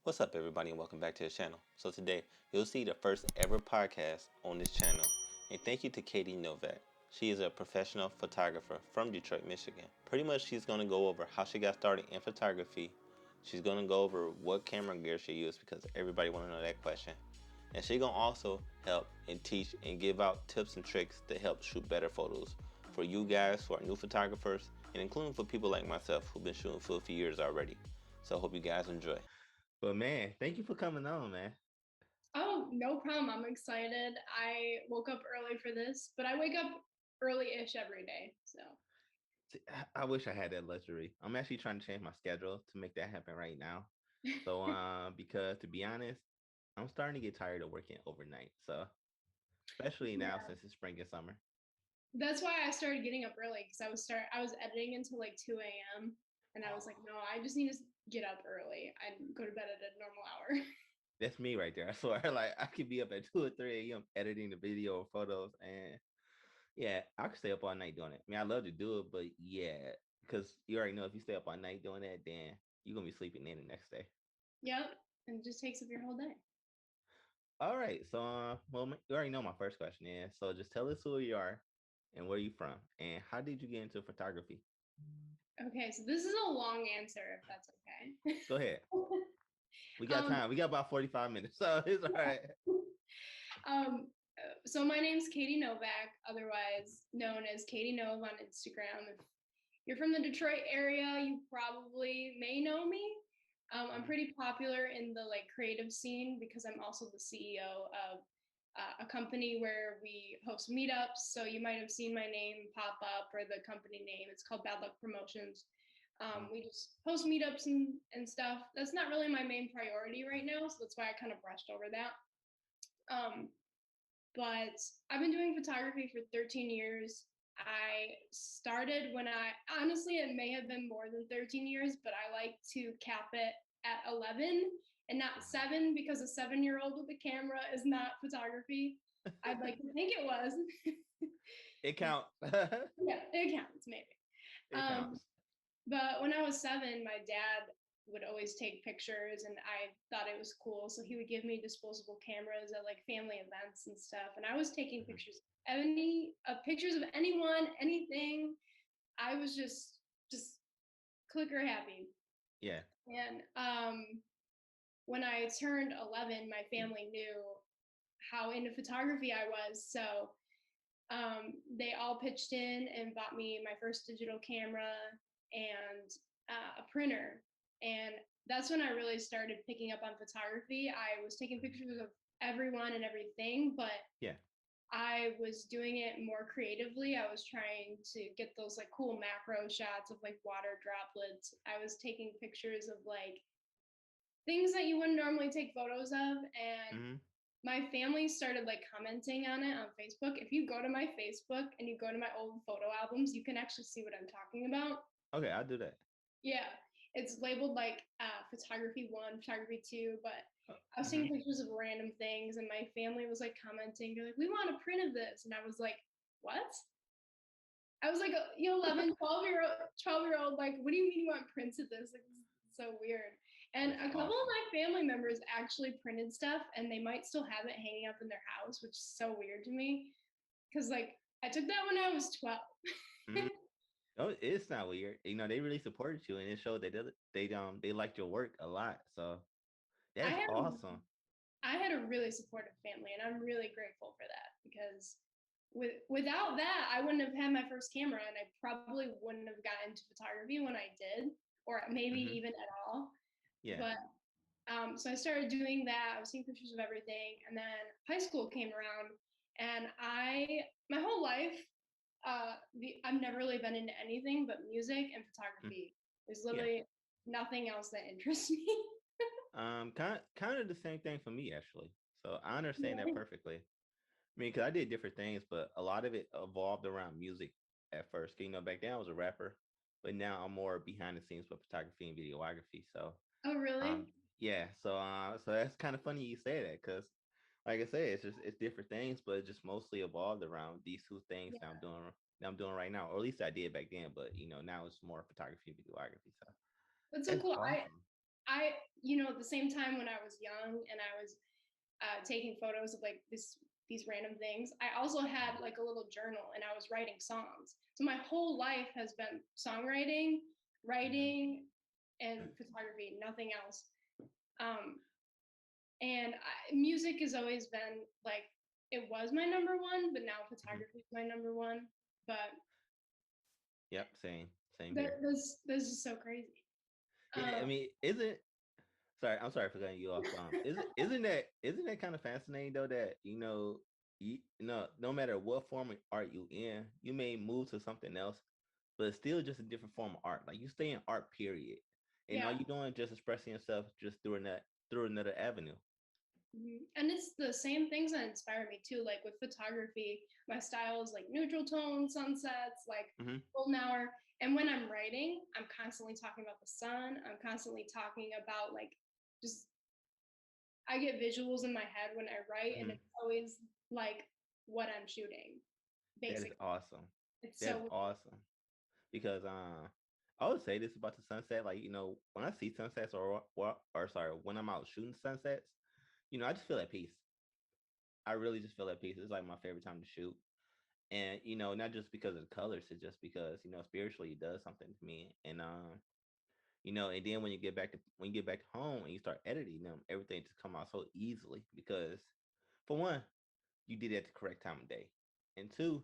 What's up, everybody, and welcome back to the channel. So today, you'll see the first ever podcast on this channel. And thank you to Katie Novak. She is a professional photographer from Detroit, Michigan. Pretty much, she's going to go over how she got started in photography. She's going to go over what camera gear she used because everybody want to know that question. And she's going to also help and teach and give out tips and tricks to help shoot better photos for you guys who are new photographers and including for people like myself who've been shooting for a few years already. So I hope you guys enjoy. But man, thank you for coming on, man. Oh, no problem. I'm excited. I woke up early for this, but I wake up early-ish every day. So See, I wish I had that luxury. I'm actually trying to change my schedule to make that happen right now. So, because to be honest, I'm starting to get tired of working overnight. So, especially now yeah, since it's spring and summer. that's why I started getting up early because I was editing until like 2 a.m. and I was like, no, I just need to get up early and go to bed at a normal hour. That's me right there. I swear, like I could be up at 2 or 3 a.m. editing the video or photos, and yeah, I could stay up all night doing it. I mean, I love to do it, but yeah, because you already know if you stay up all night doing that, then you're gonna be sleeping in the next day. Yep, and it just takes up your whole day. All right. So, you already know my first question is. So, just tell us who you are, and where you from, and how did you get into photography? Okay, so this is a long answer if that's okay. Go ahead. We got um, time. We got about 45 minutes, so it's all right. so my name's Katie Novak, otherwise known as Katie Nov on Instagram. If you're from the Detroit area, you probably may know me. I'm Mhm. pretty popular in the like creative scene because I'm also the CEO of a company where we host meetups. So you might have seen my name pop up or the company name. It's called Bad Luck Promotions. Mhm. We just host meetups and stuff. That's not really my main priority right now, so that's why I kind of brushed over that. Um, but I've been doing photography for 13 years. I started when I honestly, it may have been more than 13 years, but I like to cap it at 11 and not 7 because a 7-year-old with a camera is not photography. I'd like to think it was. It counts. It Yeah, it counts maybe. Um, counts. but when I was 7, my dad would always take pictures and I thought it was cool. So he would give me disposable cameras at like family events and stuff. And I was taking Mhm. pictures of anyone, anything. I was just clicker happy. Yeah. And when I turned 11, my family knew how into photography I was. So they all pitched in and bought me my first digital camera and a printer. And that's when I really started picking up on photography. I was taking Mhm. pictures of everyone and everything, but Yeah. I was doing it more creatively. I was trying to get those like cool macro shots of like water droplets. I was taking pictures of like things that you wouldn't normally take photos of. And Hmm. my family started like commenting on it on Facebook. If you go to my Facebook and you go to my old photo albums, you can actually see what I'm talking about. Okay, I'll do that. Yeah, it's labeled like photography 1, photography 2, but I was Mm-hmm. taking pictures of random things and my family was like commenting. They're like, we want a print of this. And I was like, what? I was like, you 11, 12-year old, like, what do you mean you want prints of this? Like, this is so weird. And That's a couple of awesome. my family members actually printed stuff and they might still have it hanging up in their house, which is so weird to me. Cause like I took that when I was 12. Hmm. Oh, it's not weird. They really supported you, and it showed that they liked your work a lot. So I that's had awesome. I had a really supportive family and I'm really grateful for that because without that I wouldn't have had my first camera and I probably wouldn't have gotten into photography when I did, or maybe Hmm. even at all. Yeah. But so I started doing that. I was taking pictures of everything, and then high school came around, and my whole life, I've never really been into anything but music and Mm. photography. There's Yeah. literally nothing else that interests me. Kind of the same thing for me actually. So I understand that Yeah. perfectly. I mean, because I did different things, but a lot of it evolved around music at first. Back then I was a rapper, but now I'm more behind the scenes with photography and videography. So, Oh, really? um, yeah. So that's kind of funny you say that because, like I said, it's different things, but it just mostly evolved around these two things Yeah, that I'm doing right now, or at least I did back then. But now it's more photography and videography. So that's so that's cool. I awesome. at the same time when I was young and I was taking photos of like these random things, I also had like a little journal and I was writing songs. So my whole life has been songwriting, writing, and photography, nothing else. And music has always been like, it was my number one, but now photography is my number one. But Yep, same here. this is so crazy. Yeah, I mean, isn't sorry, I'm sorry for cutting you off. Isn't that kind of fascinating though that no matter what form of art you in, you may move to something else, but it's still just a different form of art. Like you stay in art, period, and all Yeah. you're doing just expressing yourself just through another avenue. And it's the same things that inspire me too. Like with photography, my style is like neutral tone, sunsets, like Mm-hmm. golden hour. And when I'm writing, I'm constantly talking about the sun. I'm constantly talking about like just I get visuals in my head when I write, and Mm-hmm. it's always like what I'm shooting, That is basically. awesome. It's That's so awesome because I would say this about the sunset. Like when I see sunsets or sorry, when I'm out shooting sunsets, I just feel at peace. I really just feel at peace. It's like my favorite time to shoot. And not just because of the colors, it's just because spiritually it does something to me. And and then when you get back home and you start editing them, everything just come out so easily because for one, you did it at the correct time of day, and two,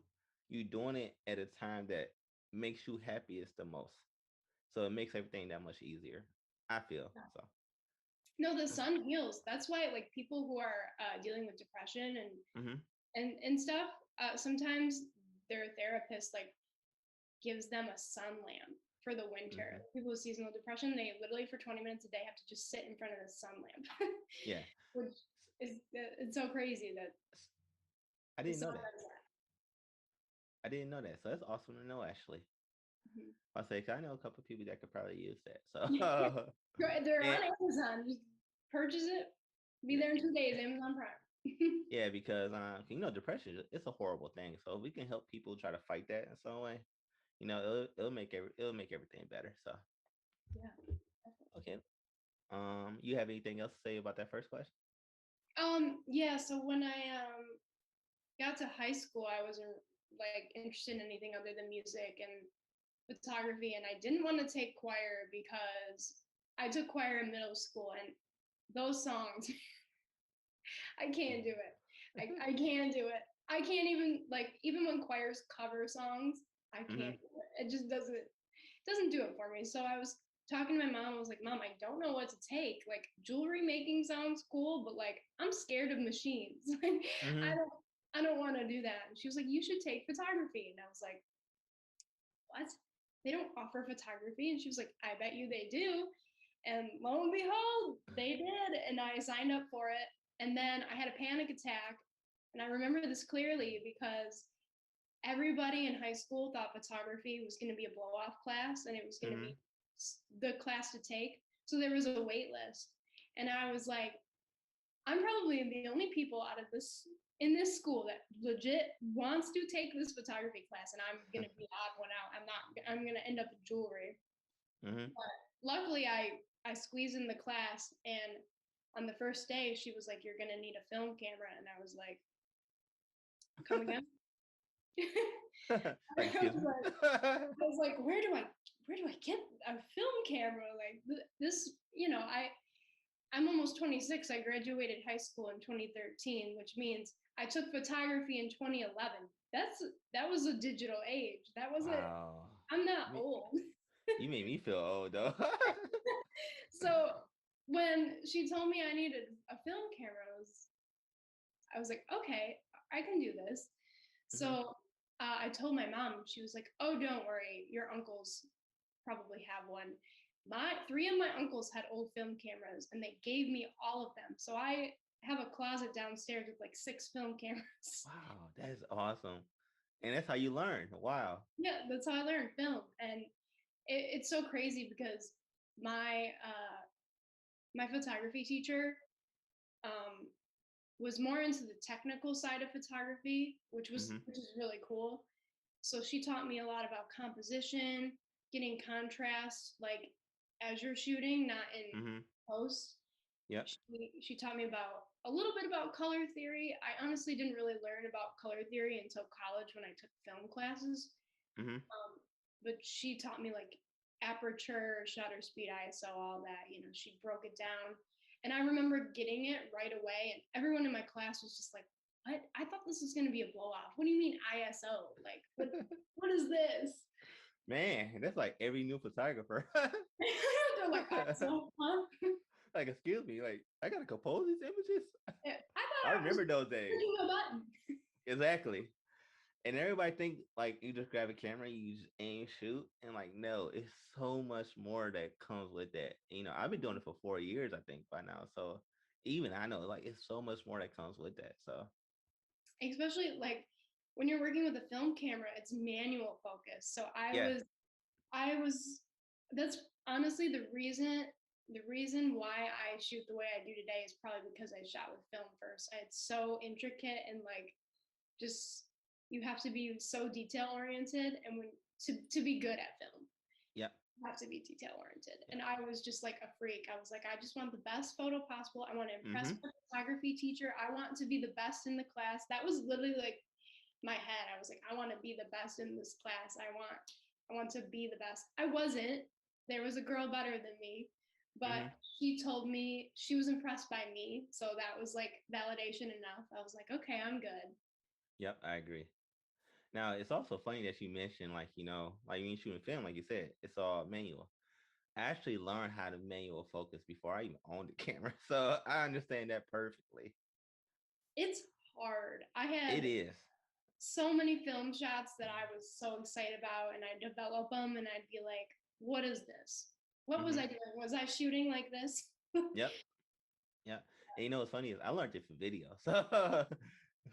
you doing it at a time that makes you happiest the most. So it makes everything that much easier. I feel so. no, the sun heals. That's why like people who are dealing with depression Mm-hmm. and stuff, sometimes their therapist like gives them a sun lamp for the winter. Mm-hmm. People with seasonal depression, they literally for 20 minutes a day have to just sit in front of the sun lamp, Yeah, which is it's so crazy that I the didn't know sun that. does that. I didn't know that. So that's awesome to know, actually. Mhm. I say, 'cause I know a couple of people that could probably use that. So, They're and on Amazon. Just purchase it. Be yeah, there in 2 days. Amazon Prime. yeah, because depression it's a horrible thing. So if we can help people try to fight that in some way, it'll make everything better. So Yeah. okay, you have anything else to say about that first question? Yeah. So when I got to high school, I wasn't like interested in anything other than music and photography, and I didn't want to take choir because I took choir in middle school, and those songs, I can't do it. I can't do it. I can't even like even when choirs cover songs, I Mm-hmm. can't do it. It just doesn't do it for me. So I was talking to my mom. I was like, Mom, I don't know what to take. Like jewelry making sounds cool, but like I'm scared of machines. Like Mm-hmm. I don't want to do that. And she was like, you should take photography. And I was like, what? They don't offer photography. And she was like, I bet you they do. And lo and behold, they did. And I signed up for it. And then I had a panic attack. And I remember this clearly because everybody in high school thought photography was going to be a blow off class and it was going to Mm-hmm. be the class to take. So there was a wait list. And I was like, I'm probably the only people out of this in this school that legit wants to take this photography class, and I'm gonna be the odd one out. I'm gonna end up in jewelry. Mm-hmm. But luckily, I squeezed in the class, and on the first day, she was like, "You're gonna need a film camera," and I was like, "Come again?" Like, excuse me. I was like, where do I get a film camera? Like this, I'm almost 26. I graduated high school in 2013, which means I took photography in 2011. That was a digital age. That wasn't. Wow. I'm not Me- old. You made me feel old though. So when she told me I needed a film camera, I was like, okay, I can do this. Mm-hmm. So I told my mom. She was like, oh, don't worry, your uncles probably have one. My three of my uncles had old film cameras, and they gave me all of them. So I have a closet downstairs with like 6 film cameras. Wow, that's awesome. And that's how you learn. Wow. Yeah, that's how I learned film, and it's so crazy because my my photography teacher um, was more into the technical side of photography, Mm-hmm. which is really cool. So she taught me a lot about composition, getting contrast, like as you're shooting, not in Mm-hmm. post. Yep. She taught me about a little bit about color theory. I honestly didn't really learn about color theory until college when I took film classes. Mm-hmm. But she taught me like aperture, shutter speed, ISO, all that. You know, she broke it down, and I remember getting it right away. And everyone in my class was just like, "What? I thought this was going to be a blow off. What do you mean ISO? Like, what is this?" Man, that's like every new photographer. They're like, ISO, huh? Like, excuse me, like I gotta compose these images. I I thought I was remember those days. clicking a button. Exactly. And everybody think like you just grab a camera, you just aim, shoot, and like no, it's so much more that comes with that. You know, I've been doing it for 4 years, I think, by now. So even I know like it's so much more that comes with that. So Especially like when you're working with a film camera, it's manual focus. So yeah, I was that's honestly the reason why I shoot the way I do today is probably because I shot with film first. It's so intricate and like just you have to be so detail oriented and when to be good at film yeah, you have to be detail oriented. yeah. And I was just like a freak. I was like, I just want the best photo possible. I want to impress Mm-hmm. my photography teacher. I want to be the best in the class. That was literally like my head. I was like, I want to be the best in this class. I want to be the best. I wasn't. There was a girl better than me, but Mm-hmm. she told me she was impressed by me. So that was like validation enough. I was like, okay, I'm good. Yep, I agree. Now it's also funny that you mentioned like like when you shooting film, like you said, it's all manual. I actually learned how to manual focus before I even owned the camera, so I understand that perfectly. It's hard. I It had is. so many film shots that I was so excited about, and I'd develop them, and I'd be like, "What is this? What was Mm-hmm. I doing? Was I shooting like this?" Yep. Yeah. And you know what's funny is I learned it for video. So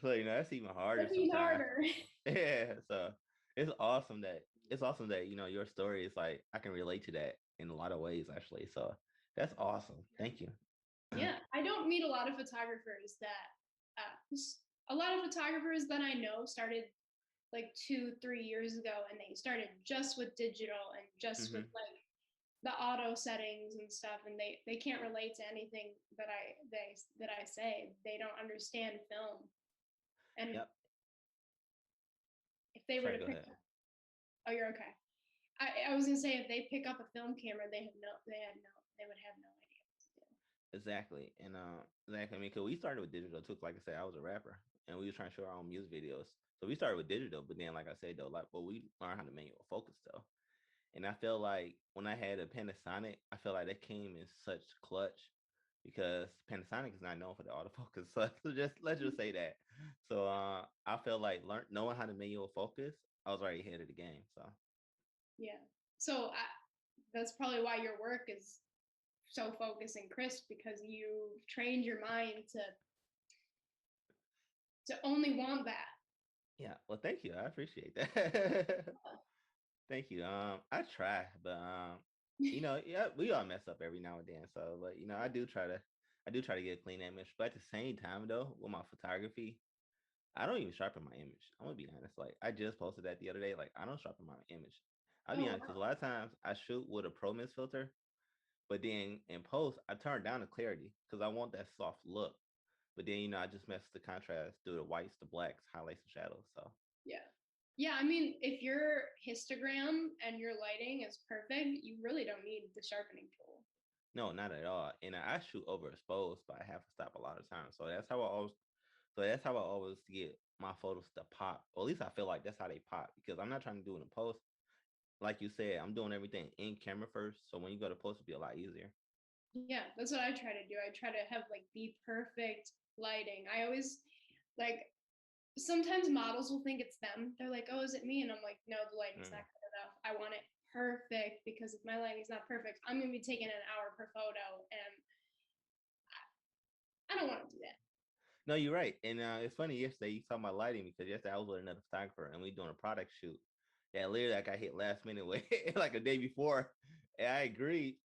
so that's even harder It's even sometimes. harder. Yeah. So it's awesome that your story is like I can relate to that in a lot of ways actually. So that's awesome. Thank you. Yeah, I don't meet a lot of photographers that, a lot of photographers that I know started like 2, 3 years ago, and they started just with digital and just with Hmm. like the auto settings and stuff, and they can't relate to anything that I say. They don't understand film, and Yep. if they were Sorry, to go pick ahead. up, oh, you're okay. I was gonna say if they pick up a film camera, they would have no idea what to do. Exactly. And exactly. I mean, cause we started with digital too. Like I said, I was a rapper and we were trying to show our own music videos. So we started with digital, but then like I said though, like but we learned how to manual focus though. And I feel like when I had a Panasonic, I feel like that came in such clutch because Panasonic is not known for the autofocus. So just let's just say that. So I feel like knowing how to manual focus, I was already ahead of the game. So Yeah. So that's probably why your work is so focused and crisp because you trained your mind to only want that. yeah, well thank you. I appreciate that. Thank you. I try, but yeah, we all mess up every now and then. So, but I do try to get a clean image. But at the same time, though, with my photography, I don't even sharpen my image. I'm gonna be honest. Like I just posted that the other day. Like I don't sharpen my image. I'll be Oh honest, because a wow. lot of times I shoot with a Pro Mist filter, but then in post I turn down the clarity because I want that soft look. But then I just mess the contrast, do the whites, the blacks, highlights, and shadows. So Yeah. Yeah, I mean, if your histogram and your lighting is perfect, you really don't need the sharpening tool. no, not at all. And I shoot overexposed, but I have to stop a lot of times. So that's how I always get my photos to pop. Or at least I feel like that's how they pop because I'm not trying to do it in post. Like you said, I'm doing everything in camera first. So when you go to post, it'll be a lot easier. Yeah, that's what I try to do. I try to have like the perfect lighting. I always like sometimes models will think it's them. They're like, "Oh, is it me?" And I'm like, "No, the lighting's Mm. not good enough. I want it perfect because if my lighting's not perfect, I'm gonna be taking an hour per photo, and I don't want to do that." No, you're right. And it's funny. Yesterday, you saw my lighting because yesterday I was with another photographer and we doing a product shoot. Yeah, literally, I got hit last minute with like a day before, and I agreed.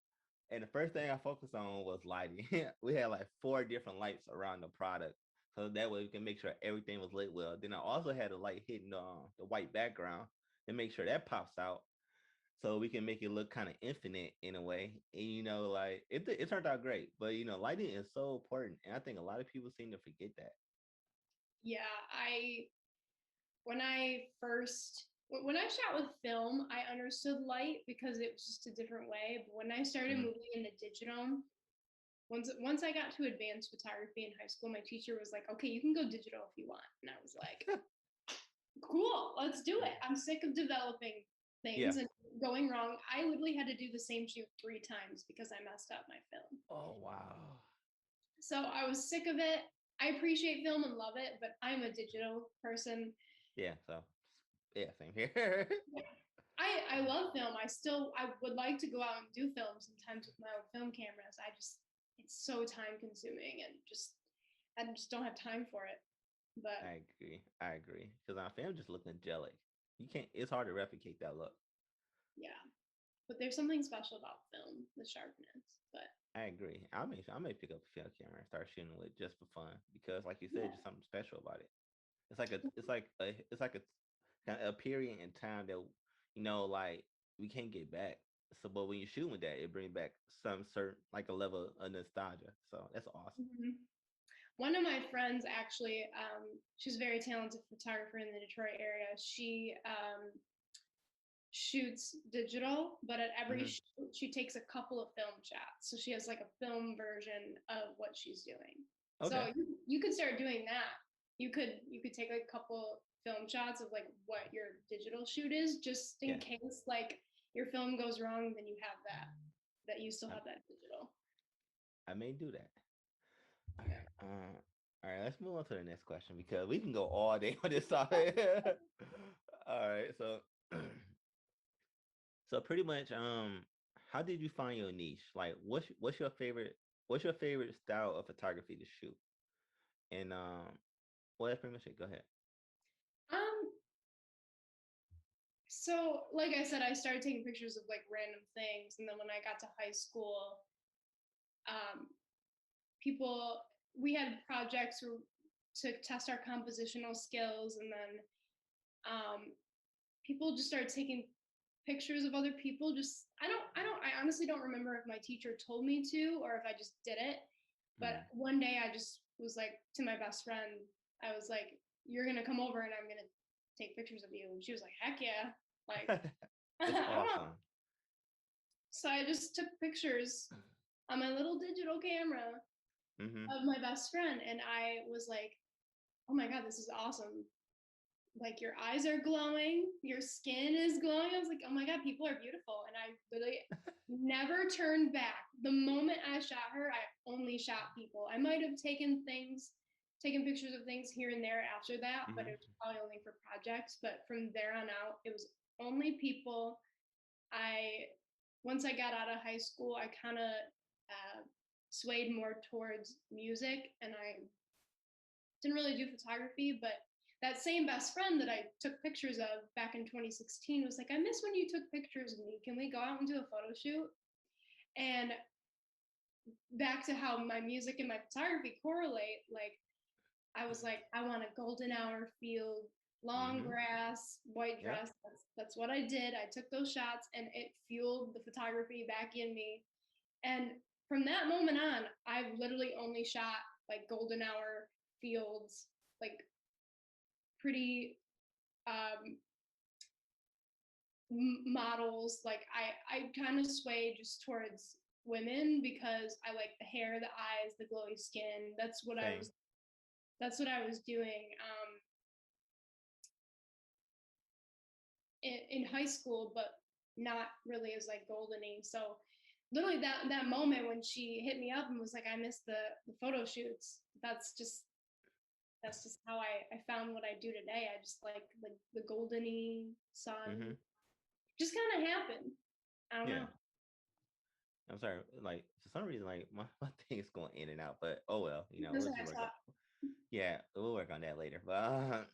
And the first thing I focused on was lighting. We had like 4 different lights around the product, so that way we can make sure everything was lit well. Then I also had a light hitting the white background to make sure that pops out. so we can make it look kind of infinite in a way. And like it turned out great. But lighting is so important, and I think a lot of people seem to forget that. Yeah, when I first when I shot with film, I understood light because it was just a different way. But when I started Hmm. moving into digital, once I got to advanced photography in high school, my teacher was like, "Okay, you can go digital if you want," and I was like, "Cool, let's do it." I'm sick of developing Yeah. things and going wrong. I literally had to do the same shoot 3 times because I messed up my film. Oh wow. So I was sick of it. I appreciate film and love it, but I'm a digital person. Yeah. So yeah, same here. Yeah. I love film. I would like to go out and do film sometimes with my own film cameras. It's so time consuming and I just don't have time for it. But I agree. I agree. Because our film just look angelic. You can't. It's hard to replicate that look. yeah, but there's something special about film, the sharpness. But I agree. I may pick up a film camera and start shooting with just for fun because, like you said, yeah. just something special about it. It's like a kind of a period in time that like we can't get back. So, but when you shoot with that, it brings back some certain like a level of nostalgia. So that's awesome. Mhm. One of my friends actually, she's a very talented photographer in the Detroit area. She shoots digital, but at every Hmm. shoot, she takes a couple of film shots. So she has like a film version of what she's doing. Okay. So you could start doing that. You could take like a couple film shots of like what your digital shoot is, just in Yeah. case like your film goes wrong, then you have that you still I, have that digital. I may do that. All Yeah. right. All right. Let's move on to the next question because we can go all day on this topic. All right. So, so pretty much, how did you find your niche? Like, what's your favorite style of photography to shoot? And well, that's pretty much it. Go ahead. Um. So, like I said, I started taking pictures of like random things, and then when I got to high school, um, people we had projects to test our compositional skills, and then um, people just started taking pictures of other people. Just I honestly don't remember if my teacher told me to or if I just did it. But Mm. one day I just was like to my best friend, I was like, "You're gonna come over and I'm gonna take pictures of you." And she was like, "Heck yeah!" Like That's I don't know. awesome. So I just took pictures on my little digital camera Mm-hmm. of my best friend, and I was like, "Oh my god, this is awesome! Like your eyes are glowing, your skin is glowing." I was like, "Oh my god, people are beautiful," and I literally never turned back. The moment I shot her, I only shot people. I might have taken pictures of things here and there after that, but Mm-hmm. it was probably only for projects. But from there on out, it was only people. I Once I got out of high school, I kind of swayed more towards music, and I didn't really do photography. But that same best friend that I took pictures of back in 2016 was like, "I miss when you took pictures of me. Can we go out and do a photo shoot?" And back to how my music and my photography correlate, like I was like, I want a golden hour field, long Mm-hmm. grass, white Yep. dress. That's what I did. I took those shots and it fueled the photography back in me. And from that moment on, I've literally only shot like golden hour fields, like pretty um, models. Like I kind of sway just towards women because I like the hair, the eyes, the glowy skin. Same. That's what I was doing in high school, but not really as like goldeny. So literally that moment when she hit me up and was like, "I missed the photo shoots." That's just how I found what I do today. I just like the goldeny Mm-hmm. sun. Just kind of happened. I don't Yeah. know. I'm sorry. Like for some reason, like my thing is going in and out. But oh well. That's We'll what just I work saw. on. Yeah, we'll work on that later. But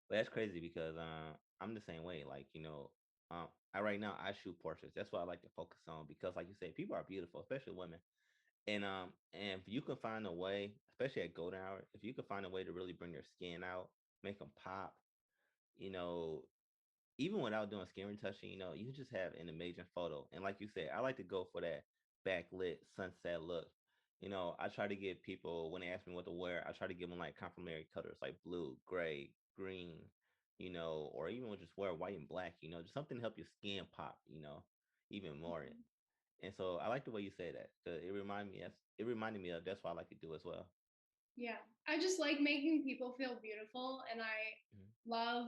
but that's crazy because I'm the same way. Like I right now I shoot portraits. That's what I like to focus on because, like you said, people are beautiful, especially women. And if you can find a way, especially at golden hour, if you can find a way to really bring their skin out, make them pop, you know, even without doing skin retouching, you just have an amazing photo. And like you said, I like to go for that backlit sunset look. I try to give people when they ask me what to wear, I try to give them like complementary colors like blue, gray, green, or even just wear white and black, just something to help your skin pop, even more. And so I like the way you say that because it reminded me of that's why I like to do as well. Yeah. I just like making people feel beautiful, and I Mhm. love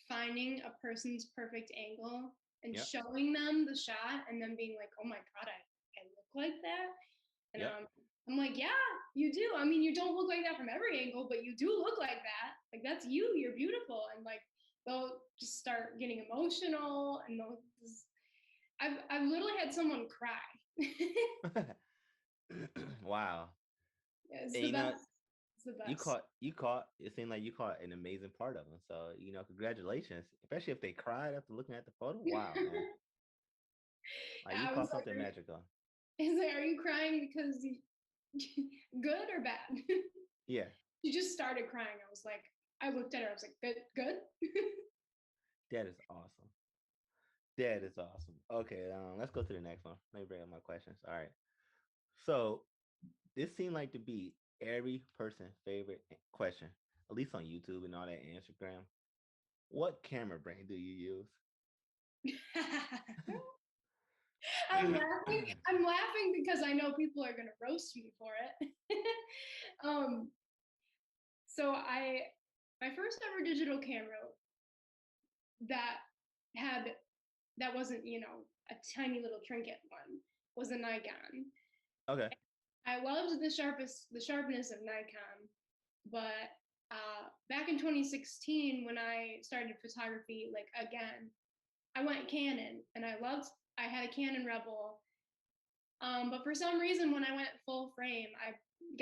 finding a person's perfect angle and Yep. showing them the shot and then being like, oh my God, I look like that. And Yep. I'm like, yeah, you do. I mean, you don't look like that from every angle, but you do look like that. Like, that's you. You're beautiful. And like, they'll just start getting emotional, and they'll just, I've literally had someone cry. Wow. Yeah, it's And the best. It's the you best. caught it seemed like you caught an amazing part of them. So, congratulations. Especially if they cried after looking at the photo. Wow, man. Like you I was caught like, something magical. are you crying because good or bad? Yeah, She just started crying. I was like, I looked at her. I was like, good, good. that is awesome. That is awesome. Okay, let's go to the next one. Let me bring up my questions. All right. So this seemed like to be every person's favorite question, at least on YouTube and all that and Instagram. What camera brand do you I'm use? laughing. I'm laughing because I know people are gonna roast me for it. um, so my first ever digital camera that had that wasn't a tiny little trinket one was a Nikon. Okay. I loved the sharpness of Nikon, but back in 2016 when I started photography, like again, I went Canon, and I had a Canon Rebel. But for some reason, when I went full frame, I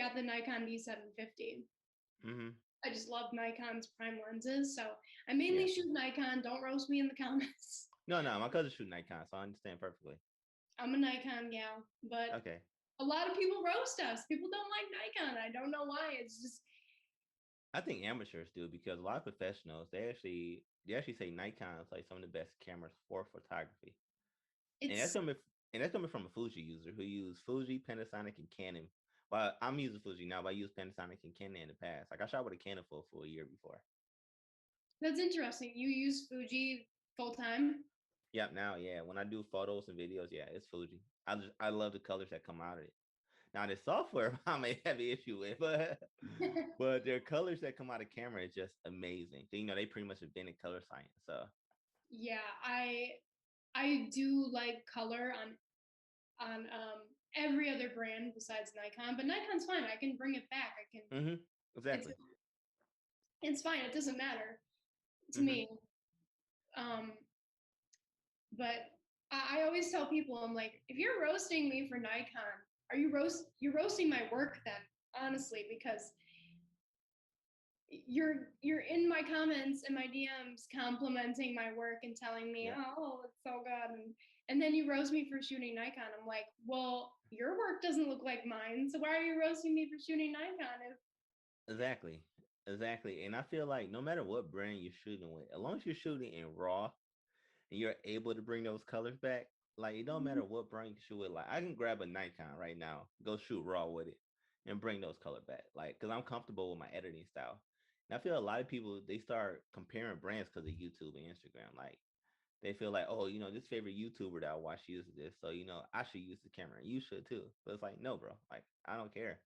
got the Nikon D750. Mm-hmm. I just love Nikon's prime lenses, so I Yeah. mainly shoot Nikon. Don't roast me in the comments. No, my cousin shoot Nikon, so I understand perfectly. I'm a Nikon gal, but Okay. a lot of people roast us. People don't like Nikon. I don't know why. It's just I think amateurs do because a lot of professionals they actually say Nikon is like some of the best cameras for photography. And that's it's coming and that's coming from a Fuji user who used Fuji, Panasonic, and Canon. Well, I'm using Fuji now, but I used Panasonic and Canon in the past. Like I shot with a Canon for a full year before. that's interesting. You use Fuji full time. Yep, now yeah. When I do photos and videos, yeah, it's Fuji. I love the colors that come out of it. Now the software I may have an issue with, but their colors that come out of camera is just amazing. They pretty much invented color science. So Yeah, I do like color on every other brand besides Nikon, but Nikon's fine. I can bring it back. I can. It's exactly. it's fine. It doesn't matter to hmm me. Um, but I always tell people, I'm like, if you're roasting me for Nikon, you're roasting my work then, honestly, because you're in my comments and my DMs complimenting my work and telling me, Yep. oh, it's so good, and then you roast me for shooting Nikon. I'm like, well, your work doesn't look like mine, so why are you roasting me for shooting Nikon? Exactly. Exactly. And I feel like no matter what brand you're shooting with, as long as you're shooting in raw and you're able to bring those colors back, like it don't matter what brand you shoot with. Like I can grab a Nikon right now, go shoot raw with it, and bring those color back. Like because I'm comfortable with my editing style. And I feel a lot of people they start comparing brands because of YouTube and Instagram. Like they feel like, oh, this favorite YouTuber that I watch uses this, so I should use the camera. You should too. But it's like, no, bro. Like I don't care.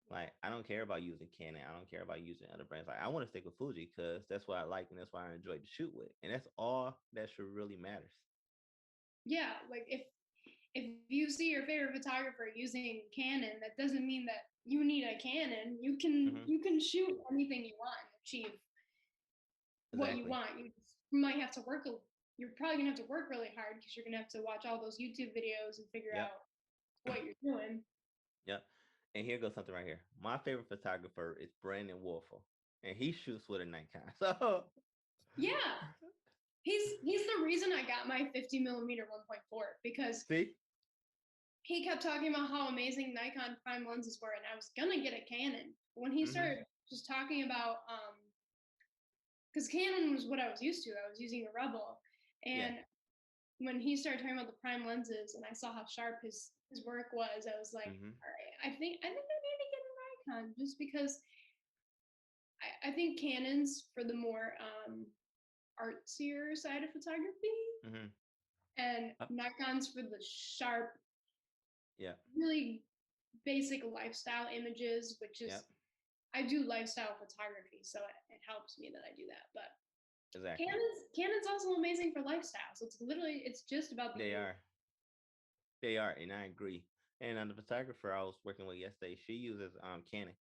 Like I don't care about using Canon. I don't care about using other brands. Like I want to stick with Fuji because that's what I like and that's what I enjoy to shoot with, and that's all that should really matters. Yeah, like if you see your favorite photographer using Canon, that doesn't mean that you need a Canon. hmm You can shoot anything you want and achieve what you Exactly. want. You might have to work. You're probably gonna have to work really hard because you're gonna have to watch all those YouTube videos and figure Yep. out what you're doing. Yep. And here goes something right here. My favorite photographer is Brandon Wolfel, and he shoots with a Nikon. So Yeah, he's the reason I got my 50 millimeter 1.4 because see. he kept talking about how amazing Nikon prime lenses were, and I was gonna get a Canon. When he hmm started just talking about because Canon was what I was used to. I was using a Rebel, and when he started talking about the prime lenses, and I saw how sharp his work was, I was like, all right, I think I need to get a Nikon, just because I think Canon's for the more artsier side of photography, and Nikon's for the sharp, really basic lifestyle images, which is I do lifestyle photography, so it helps me that I do that. But Exactly. Canon's also amazing for lifestyle. So it's just about the They are, and I agree. And the photographer I was working with yesterday, she uses Canon.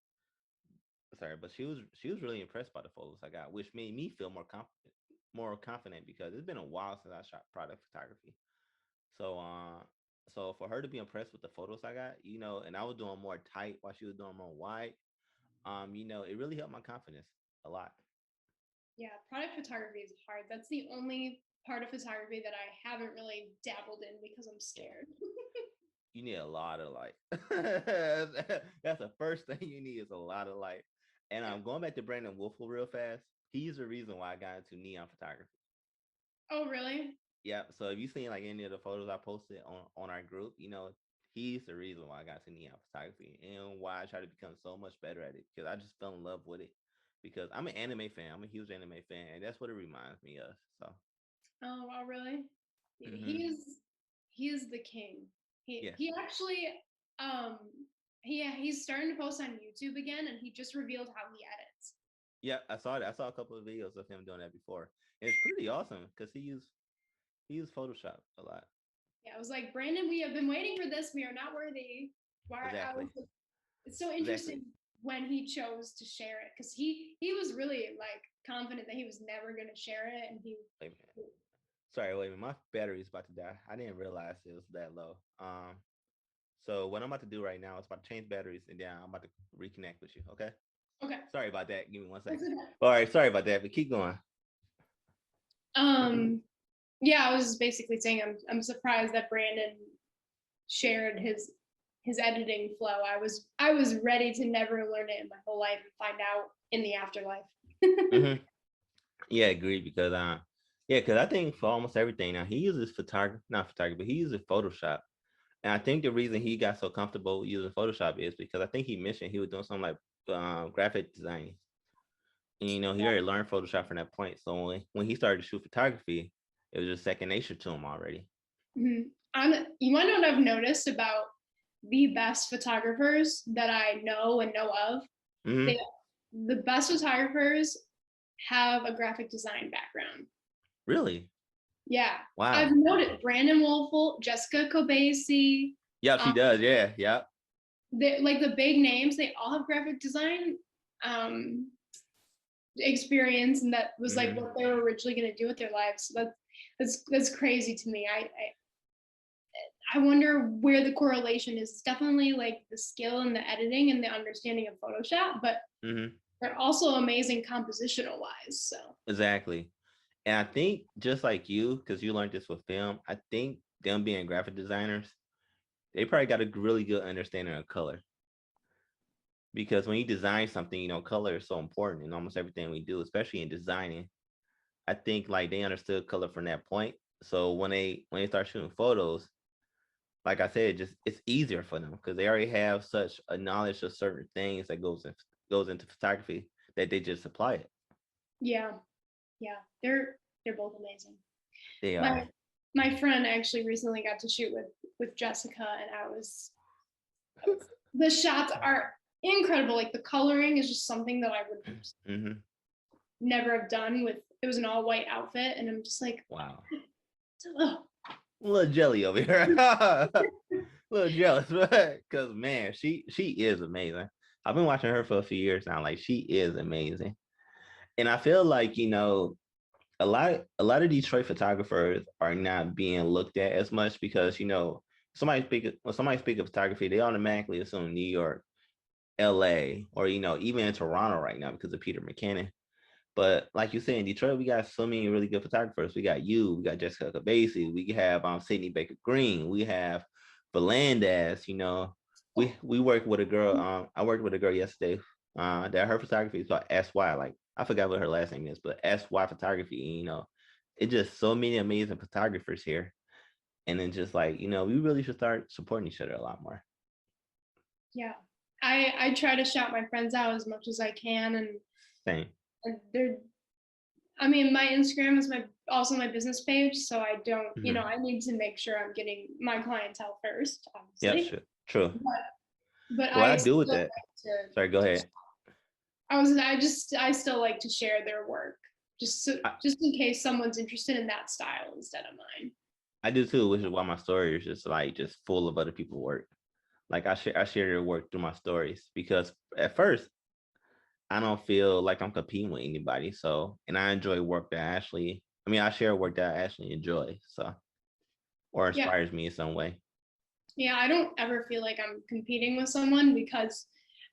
Sorry, but she was really impressed by the photos I got, which made me feel more confident because it's been a while since I shot product photography. So so for her to be impressed with the photos I got, and I was doing more tight while she was doing more wide, it really helped my confidence a lot. Yeah, product photography is hard. That's the only part of photography that I haven't really dabbled in because I'm scared. You need a lot of light. That's the first thing you need is a lot of light. And I'm going back to Brandon Wolfel real fast. He's the reason why I got into neon photography. Oh, really? Yeah. So if you seen like any of the photos I posted on our group, he's the reason why I got to neon photography and why I try to become so much better at it because I just fell in love with it. Because I'm an anime fan. I'm a huge anime fan, and that's what it reminds me of. So. Oh, wow, really? Mm-hmm. He is the king. Yes. He actually he's starting to post on YouTube again, and he just revealed how he edits. Yeah, I saw that. I saw a couple of videos of him doing that before. And it's pretty awesome because he used Photoshop a lot. Yeah, I was like, Brandon, we have been waiting for this. We are not worthy. Exactly. It's so interesting when he chose to share it because he was really like confident that he was never going to share it, and he. Wait a minute. Sorry, wait a minute. My battery's about to die. I didn't realize it was that low. So what I'm about to do right now is about to change batteries and then I'm about to reconnect with you. Okay. Okay. Sorry about that. Give me 1 second. All right. Sorry about that, but keep going. Yeah, I was basically saying I'm surprised that Brandon shared his editing flow. I was ready to never learn it in my whole life and find out in the afterlife. Yeah, agreed because because I think for almost everything now he uses not photography, but he uses Photoshop. And I think the reason he got so comfortable using Photoshop is because I think he mentioned he was doing something like graphic design. And he already learned Photoshop from that point. So when he started to shoot photography, it was just second nature to him already. Mm-hmm. You want to know what I've noticed about the best photographers that I know and know of? Mm-hmm. The best photographers have a graphic design background. Really? Yeah. Wow. I've noted Brandon Wolfel, Jessica Kobasi. Yeah, she does. Yeah. Yep. Like the big names, they all have graphic design experience, and that was like what they were originally going to do with their lives. So that's crazy to me. I wonder where the correlation is. It's definitely like the skill and the editing and the understanding of Photoshop, but they're also amazing compositional wise. So exactly. And I think just like you, because you learned this with film, I think them being graphic designers, they probably got a really good understanding of color. Because when you design something, color is so important in almost everything we do, especially in designing. I think like they understood color from that point. So when they start shooting photos, like I said, just it's easier for them because they already have such a knowledge of certain things that goes into photography that they just apply it. Yeah, they're both amazing. They are. My friend actually recently got to shoot with Jessica, and the shots are incredible. Like the coloring is just something that I would never have done with. It was an all white outfit, and I'm just like, wow. Oh. A little jelly over here. A little jealous, because man, she is amazing. I've been watching her for a few years now. Like she is amazing, and I feel like a lot of Detroit photographers are not being looked at as much because when somebody speak of photography, they automatically assume New York, L.A., or even in Toronto right now because of Peter McKinnon. But like you said, in Detroit, we got so many really good photographers. We got we got Jessica Kobasi, we have Sydney Baker Green, we have Belandaz. We work with a girl. I worked with a girl yesterday. That her photography is about SY, like I forgot what her last name is, but SY Photography. You know, it's just so many amazing photographers here, and then just like we really should start supporting each other a lot more. Yeah. I try to shout my friends out as much as I can, and Same. they're I mean, my Instagram is also my business page, so I don't, Mhm. I need to make sure I'm getting my clientele first, Yep. obviously. True. But What I I do with still that. like to. Sorry. Go ahead. I still like to share their work, I, just in case someone's interested in that style instead of mine. I do too, which is why my story is just full of other people's work. Like I share their work through my stories because at first I don't feel like I'm competing with anybody. So, and I enjoy work that I share work that I actually enjoy. So, or Yeah, inspires me in some way. yeah. I don't ever feel like I'm competing with someone because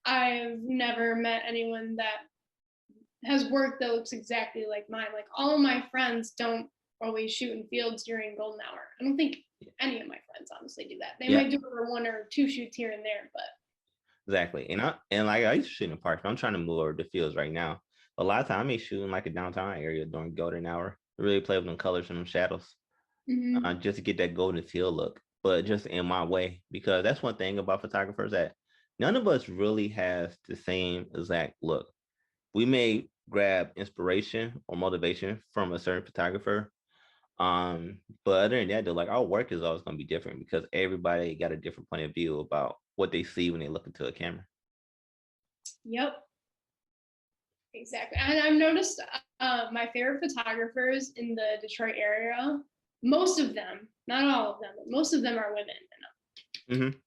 I've never met anyone that has work that looks exactly like mine. Like all of my friends don't always shoot in fields during golden hour. I don't think any of my friends honestly do that. They Yeah, might do it for 1 or 2 shoots here and there, but exactly. And like I used to shoot in parks, but I'm trying to move over to fields right now. But a lot of time I may shoot in like a downtown area during golden hour. Really play with them colors and them shadows, just to get that golden feel look. But just in my way, because that's one thing about photographers that none of us really has the same exact look. We may grab inspiration or motivation from a certain photographer. But other than that, though, like our work is always gonna be different because everybody got a different point of view about what they see when they look into a camera. yep, exactly. And I've noticed my favorite photographers in the Detroit area, most of them, not all of them, but most of them are women. Hmm.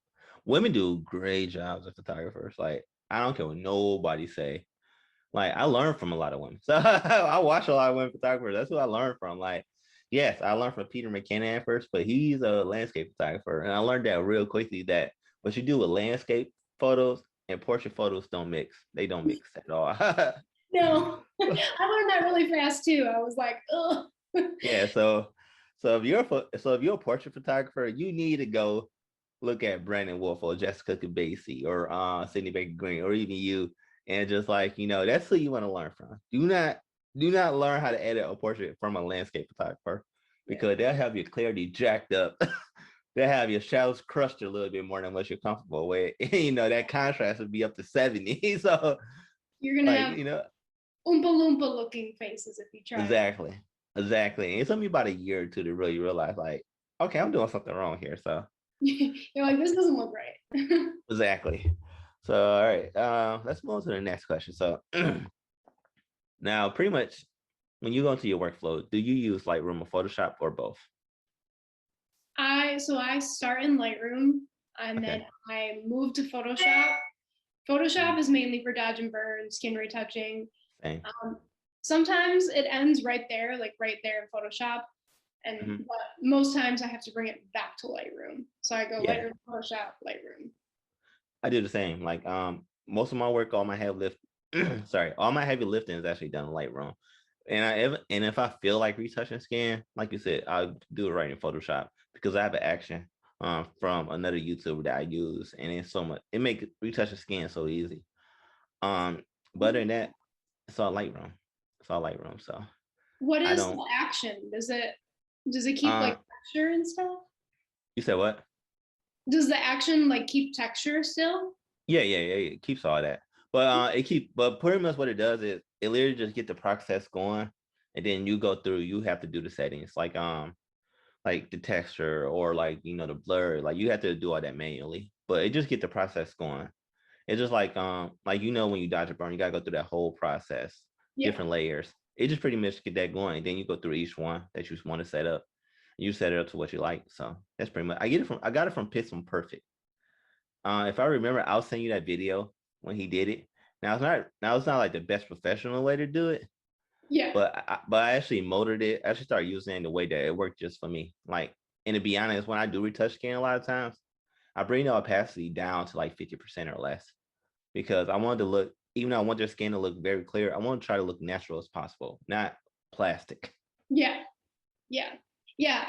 Women do great jobs as photographers. Like I don't care what nobody say. Like I learned from a lot of women. So I watch a lot of women photographers. That's who I learned from. Like, yes, I learned from Peter McKinnon at first, but he's a landscape photographer. And I learned that real quickly that what you do with landscape photos and portrait photos don't mix. They don't mix at all. No, I learned that really fast too. I was like, ugh. Yeah, so if you're a portrait photographer, you need to go look at Brandon Wolf or Jessica Cabasi or Sydney Baker Green or even you, and just like that's who you want to learn from. Do not learn how to edit a portrait from a landscape photographer Yeah. because they'll have your clarity jacked up. They'll have your shadows crushed a little bit more than what you're comfortable with. That contrast would be up to 70. So You're gonna like have Oompa Loompa looking faces if you try. exactly. Exactly. And it took me about a year or two to really realize, like, okay, I'm doing something wrong here. So You're like, this doesn't look right. exactly. So all right, let's move on to the next question. So now, pretty much, when you go into your workflow, do you use Lightroom or Photoshop or both? I start in Lightroom and Okay. then I move to Photoshop. Photoshop is mainly for dodge and burn, skin retouching. Same. Um, Sometimes it ends right there, like right there in Photoshop, Mhm. but most times I have to bring it back to Lightroom. So I go Yeah, Lightroom, Photoshop, Lightroom. I do the same. Like, most of my work, all my heavy lift, sorry, all my heavy lifting is actually done in Lightroom. And if I feel like retouching skin, like you said, I'll do it right in Photoshop because I have an action from another YouTuber that I use, and it's so much. It makes retouching skin so easy. But other than that, it's all Lightroom. It's all Lightroom. So What I is don't. the action? Does it keep Uh, like texture and stuff? you said what? Does the action like keep texture still? Yeah. It keeps all that. But pretty much what it does is it literally just get the process going, and then you go through. You have to do the settings like the texture or like the blur. Like you have to do all that manually. But it just get the process going. It's just like when you dodge a burn, you gotta go through that whole process, Yeah. different layers. It just pretty much get that going. And then you go through each one that you want to set up. You set it up to what you like. So that's pretty much. I got it from Pixel Perfect. If I remember, I'll send you that video when he did it. Now it's not like the best professional way to do it, Yeah. but I actually motored it. I actually started using it in the way that it worked just for me. Like, and to be honest, when I do retouch skin a lot of times, I bring the opacity down to like 50% or less because I wanted to look, even though I want their skin to look very clear, I want to try to look natural as possible, not plastic. Yeah. Yeah. Yeah.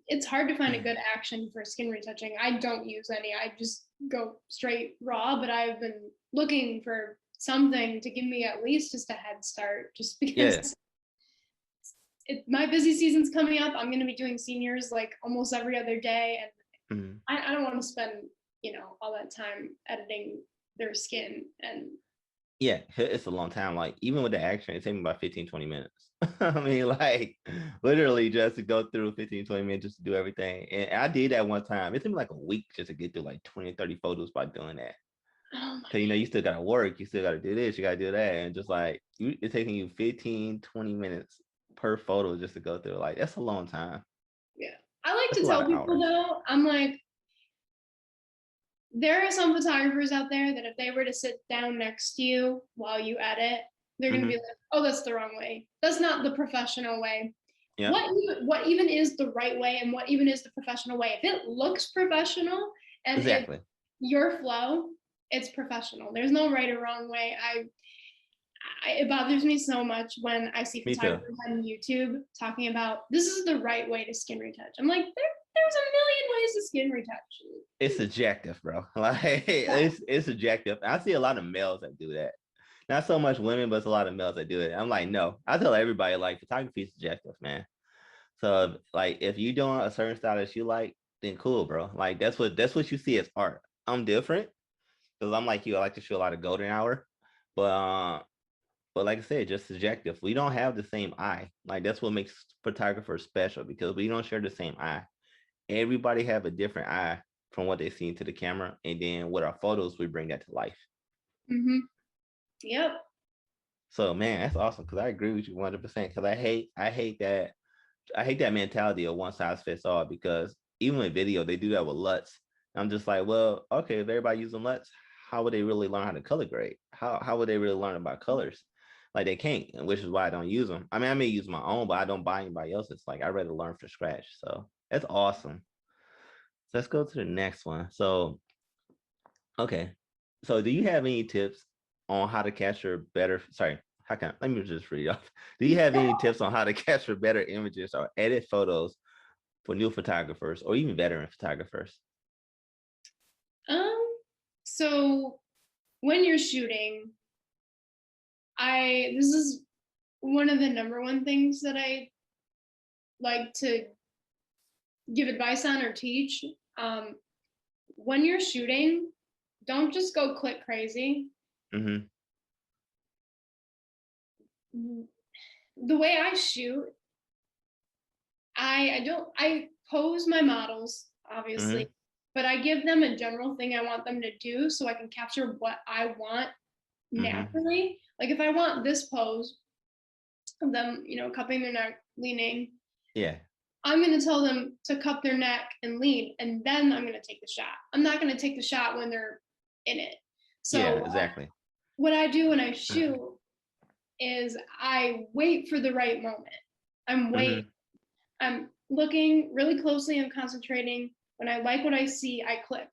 It's hard to find a good action for skin retouching. I don't use any. I just go straight raw, but I've been looking for something to give me at least just a head start, just Yeah. because my busy season's coming up. I'm going to be doing seniors like almost every other day, and Mhm. I don't want to spend, all that time editing their skin. And Yeah, it's a long time. Like even with the action, it takes me about 15, 20 minutes. I mean, like literally just to go through 15, 20 minutes just to do everything. And I did that one time. It took me like a week just to get through like 20, 30 photos by doing that. oh Cause you still gotta work, you still gotta do this, you gotta do that. And just like it's taking you 15, 20 minutes per photo just to go through. Like that's a long time. yeah, I like That's to a lot tell of people hours. though, I'm like, there are some photographers out there that if they were to sit down next to you while you edit, they're going to be Mm-hmm. like, oh, that's the wrong way. That's not the professional way. Yeah, What even is the right way, and what even is the professional way? If it looks professional and it's exactly. your flow, it's professional. There's no right or wrong way. It bothers me so much when I see Me too. photographers on YouTube talking about this is the right way to skin retouch. I'm like, there's a million ways to skin retouch. It's subjective, bro. Like Yeah. it's subjective. I see a lot of males that do that. Not so much women, but it's a lot of males that do it. I'm like, no. I tell everybody like photography is subjective, man. So like if you're doing a certain style that you like, then cool, bro. Like that's what you see as art. I'm different because I'm like you. I like to shoot a lot of golden hour, but like I said, just subjective. We don't have the same eye. Like that's what makes photographers special because we don't share the same eye. Everybody have a different eye from what they see into the camera, and then with our photos, we bring that to life. Mm-hmm. Yep. So man, that's awesome because I agree with you 100%. Because I hate that mentality of one size fits all. Because even with video, they do that with LUTs. I'm just like, well, okay, if everybody using LUTs, how would they really learn how to color grade? How would they really learn about colors? Like they can't, and which is why I don't use them. I mean, I may use my own, but I don't buy anybody else's. Like I rather learn from scratch. So that's awesome. So let's go to the next one. So okay, so do you have any tips on how to capture better? Sorry, how can let me just read off. Do you have any tips on how to capture better images or edit photos for new photographers or even veteran photographers? Um, so when you're shooting, this is one of the number one things that I like to give advice on or teach. Um, when you're shooting, don't just go click crazy. Mm-hmm. The way I shoot, I pose my models, obviously, Mm-hmm. but I give them a general thing I want them to do so I can capture what I want Mm-hmm. naturally. Like if I want this pose of them, cupping their neck, leaning, Yeah. I'm going to tell them to cup their neck and lean, and then I'm going to take the shot. I'm not going to take the shot when they're in it. Yeah. So Exactly. what I do when I shoot is I wait for the right moment. I'm waiting. Mm-hmm. I'm looking really closely. I'm concentrating. When I like what I see, I click.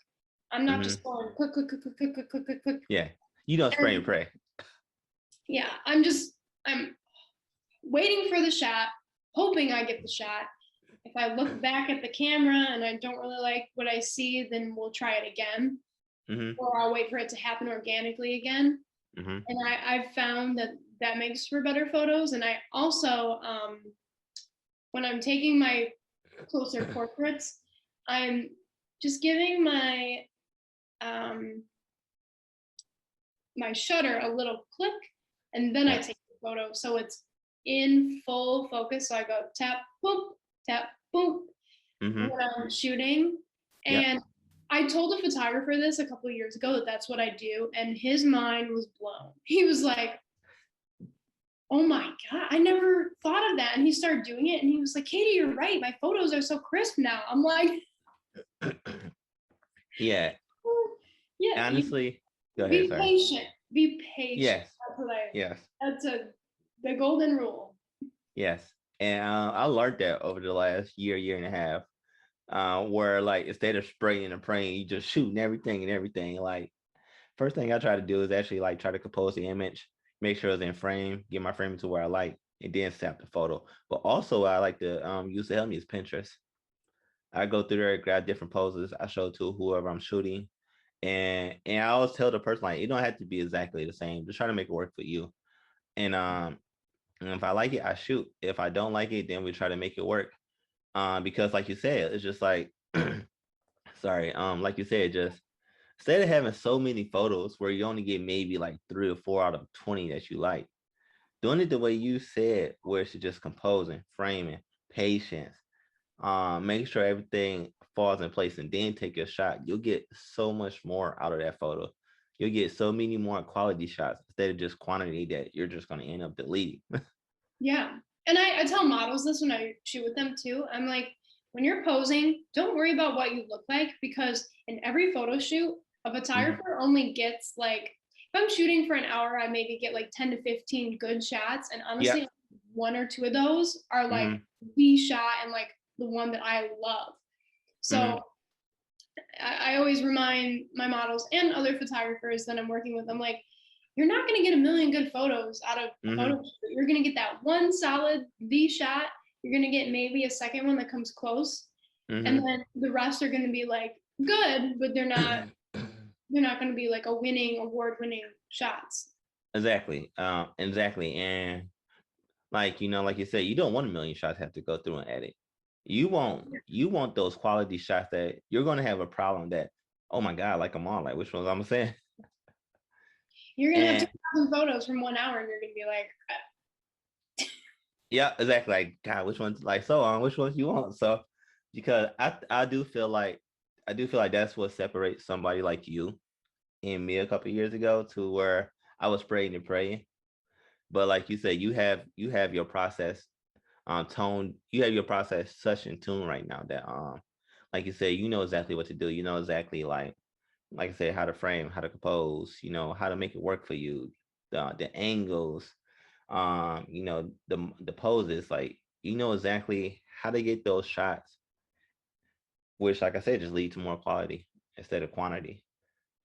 I'm not Mm-hmm. just going click, click, click, click, click, click, click, click, click. Yeah. You don't spray and And pray. yeah, I'm waiting for the shot, hoping I get the shot. If I look back at the camera and I don't really like what I see, then we'll try it again, Mm-hmm. or I'll wait for it to happen organically again. Mm-hmm. And I've found that that makes for better photos. And I also, when I'm taking my closer portraits, I'm just giving um, my shutter a little click, and then I Yep. take the photo so it's in full focus. So I go tap, boom Mm-hmm. when I'm shooting. Yep. And I told a photographer this a couple of years ago that that's what I do, and his mind was blown. He was like, "Oh my god, I never thought of that." And he started doing it, and he was like, "Katie, you're right. My photos are so crisp now." I'm like, Yeah. "Oh, yeah, you Honestly, go ahead. be Sorry. patient. Be patient." Yes. That's what I. Yes. That's the golden rule. Yes. And I learned that over the last year, year and a half. Where like instead of spraying and praying, you just shooting everything and everything. Like first thing I try to do is actually like try to compose the image, make sure it's in frame, get my frame to where I like, and then snap the photo. But also I like to use to help me is Pinterest. I go through there, grab different poses, I show to whoever I'm shooting, And I always tell the person like it don't have to be exactly the same. Just try to make it work for you. And if I like it, I shoot. If I don't like it, then we try to make it work. Because like you said, it's just like sorry, like you said, just instead of having so many photos where you only get maybe like 3 or 4 out of 20 that you like, doing it the way you said, where it's just composing, framing, patience, make sure everything falls in place, and then take your shot. You'll get so much more out of that photo. You'll get so many more quality shots instead of just quantity that you're just going to end up deleting. Yeah. And I tell models this when I shoot with them too. I'm like, when you're posing, don't worry about what you look like, because in every photo shoot, a photographer only gets like, if I'm shooting for an hour, I maybe get like 10 to 15 good shots. And Yeah. honestly, 1 or 2 of those are like hmm the shot and like the one that I love. So I always remind my models and other photographers that I'm working with, I'm like, you're not going to get a million good photos out of a photo shoot. You're going to get that one solid V shot. You're going to get maybe a second one that comes close. And then the rest are going to be like good, but they're not going to be like award winning shots. Exactly. Exactly. And like, like you said, you don't want a million shots have to go through and edit. You want those quality shots that you're gonna have a problem that, oh my God, like I'm on, like which ones I'm saying. You're going to have And 2,000 photos from 1 hour and you're going to be like, yeah, exactly. Like, God, which ones like so on, which ones you want. So because I do feel like that's what separates somebody like you and me a couple of years ago to where I was praying and praying. But like you said, you have your process tone, you have your process such in tune right now that like you said, you know exactly what to do. You know exactly like I said, how to frame, how to compose, how to make it work for you, the angles, the poses, like you know exactly how to get those shots, which like I said, just lead to more quality instead of quantity.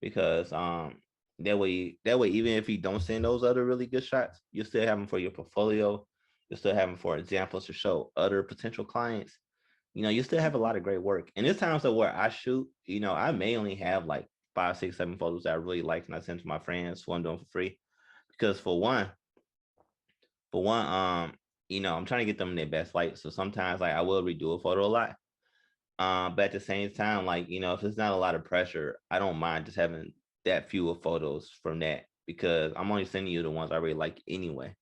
Because that way even if you don't send those other really good shots, you still have them for your portfolio. You still have them for examples to show other potential clients. You still have a lot of great work. And there's times that where I shoot, I may only have like 5, 6, 7 photos that I really like and I send to my friends who I'm doing for free. Because for one, I'm trying to get them in their best light. So sometimes like I will redo a photo a lot. But at the same time, like, if it's not a lot of pressure, I don't mind just having that few of photos from that because I'm only sending you the ones I really like anyway.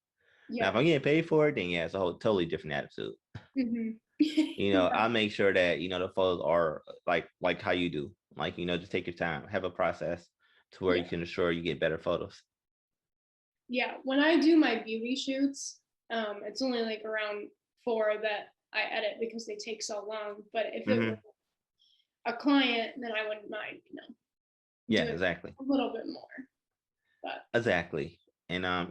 Now, yeah. if I'm getting paid for it, then yeah, it's a whole totally different attitude. I make sure that, the photos are like how you do. Like, just take your time, have a process to where Yeah. you can ensure you get better photos. Yeah, when I do my beauty shoots, it's only like around 4 that I edit because they take so long. But if it were a client, then I wouldn't mind, Yeah, doing exactly. a little bit more. But Exactly. And I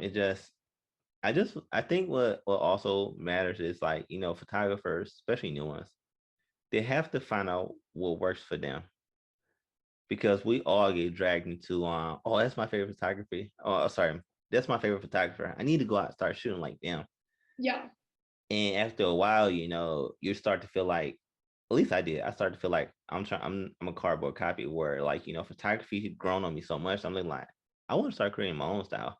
think what also matters is like, photographers, especially new ones, they have to find out what works for them because we all get dragged into oh, that's my favorite photography. Oh, sorry, that's my favorite photographer. I need to go out and start shooting like them. yeah, And after a while, you start to feel like, at least I did. I started to feel like I'm a cardboard copy where like, photography had grown on me so much. I'm like, I want to start creating my own style.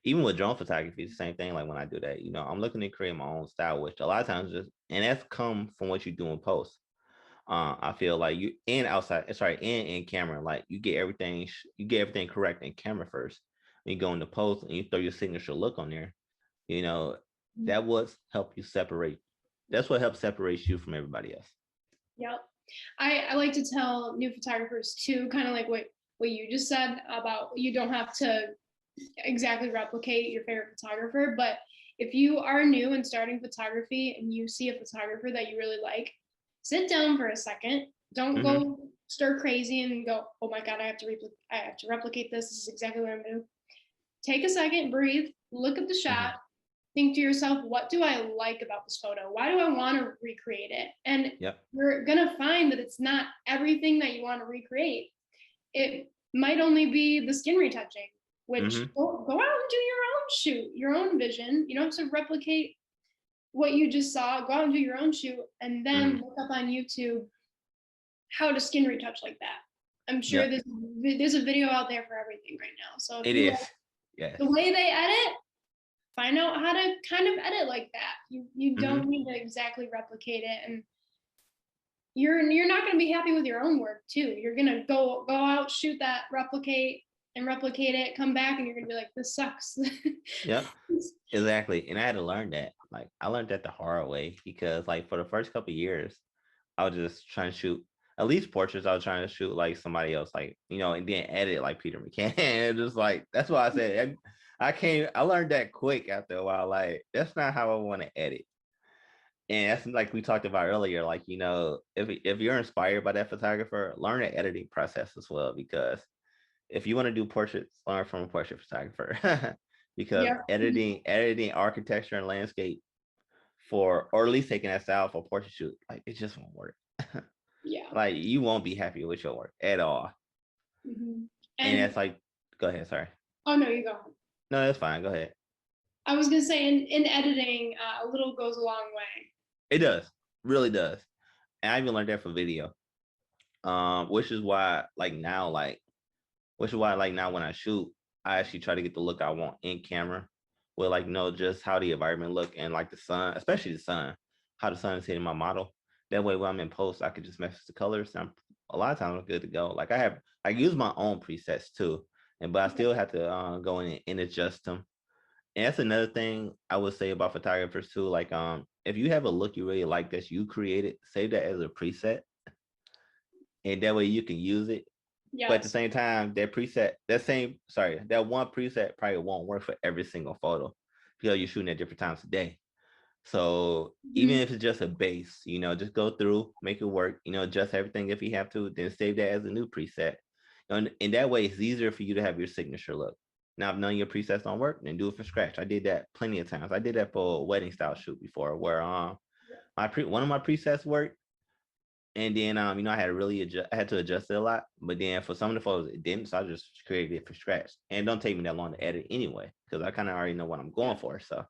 Even with drone photography, it's the same thing. Like when I do that, I'm looking to create my own style, which a lot of times and that's come from what you do in post. I feel like you and outside, sorry, and in camera, like you get everything correct in camera first. When you go into post and you throw your signature look on there, you know, that was help you separate. That's what helps separate you from everybody else. yeah. I like to tell new photographers too, kind of like what you just said about you don't have to exactly replicate your favorite photographer, but if you are new and starting photography and you see a photographer that you really like, sit down for a second. Don't go stir crazy and go, oh my God, I have to replicate this. This is exactly what I'm gonna do. Take a second, breathe, look at the shot, think to yourself, what do I like about this photo? Why do I want to recreate it? And Yep. you're gonna find that it's not everything that you want to recreate. It might only be the skin retouching, which go out and do your own shoot, your own vision. You don't have to replicate what you just saw. Go out and do your own shoot and then look up on YouTube how to skin retouch like that. I'm sure Yep. there's a video out there for everything right now. So if It you is. like Yes. the way they edit, find out how to kind of edit like that. You don't need to exactly replicate it, and you're not going to be happy with your own work too. You're going to go out, shoot that, replicate it, come back, and you're going to be like, this sucks. Yep. Exactly. And I had to learn that. Like I learned that the hard way because like for the first couple of years, I was just trying to shoot at least portraits. I was trying to shoot like somebody else, like and then edit like Peter McCann. And just like that's why I said I learned that quick after a while. Like that's not how I want to edit. And that's like we talked about earlier. Like if you're inspired by that photographer, learn the editing process as well because if you want to do portraits, learn from a portrait photographer because Yeah. editing architecture and landscape or at least taking that style for portrait shoot, like it just won't work. Yeah. Like you won't be happy with your work at all. And that's like, go ahead. Sorry. Oh no, you go. No, that's fine. Go ahead. I was gonna say in editing, a little goes a long way. It does, really does, and I even learned that for video. Which is why now when I shoot, I actually try to get the look I want in camera with just how the environment look and like the sun, especially the sun, how the sun is hitting my model. That way when I'm in post, I could just mess with the colors. And a lot of times I'm good to go. Like I use my own presets too, but I still have to go in and adjust them. And that's another thing I would say about photographers too. Like if you have a look you really like that you created, save that as a preset, and that way you can use it. Yes. But at the same time, that one preset probably won't work for every single photo because you're shooting at different times of day. So even if it's just a base, just go through, make it work, adjust everything if you have to, then save that as a new preset. And that way it's easier for you to have your signature look. Now, if none of your presets don't work, then do it from scratch. I did that plenty of times. I did that for a wedding style shoot before where one of my presets worked. And then I had to adjust it a lot. But then for some of the photos it didn't, so I just created it from scratch. And it don't take me that long to edit anyway, because I kind of already know what I'm going for. So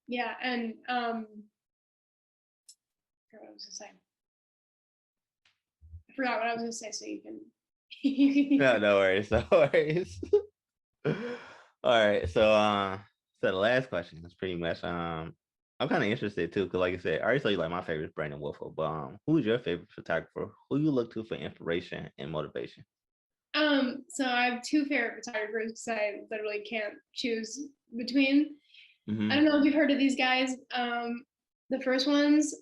yeah, and I forgot what I was gonna say. I forgot what I was gonna say, so you can no worries, no worries. All right, so the last question is pretty much I'm kind of interested too, because like I said, I already told you like my favorite is Brandon Wolfo, but who's your favorite photographer? Who you look to for inspiration and motivation? So I have two favorite photographers because I literally can't choose between. I don't know if you've heard of these guys. The first one's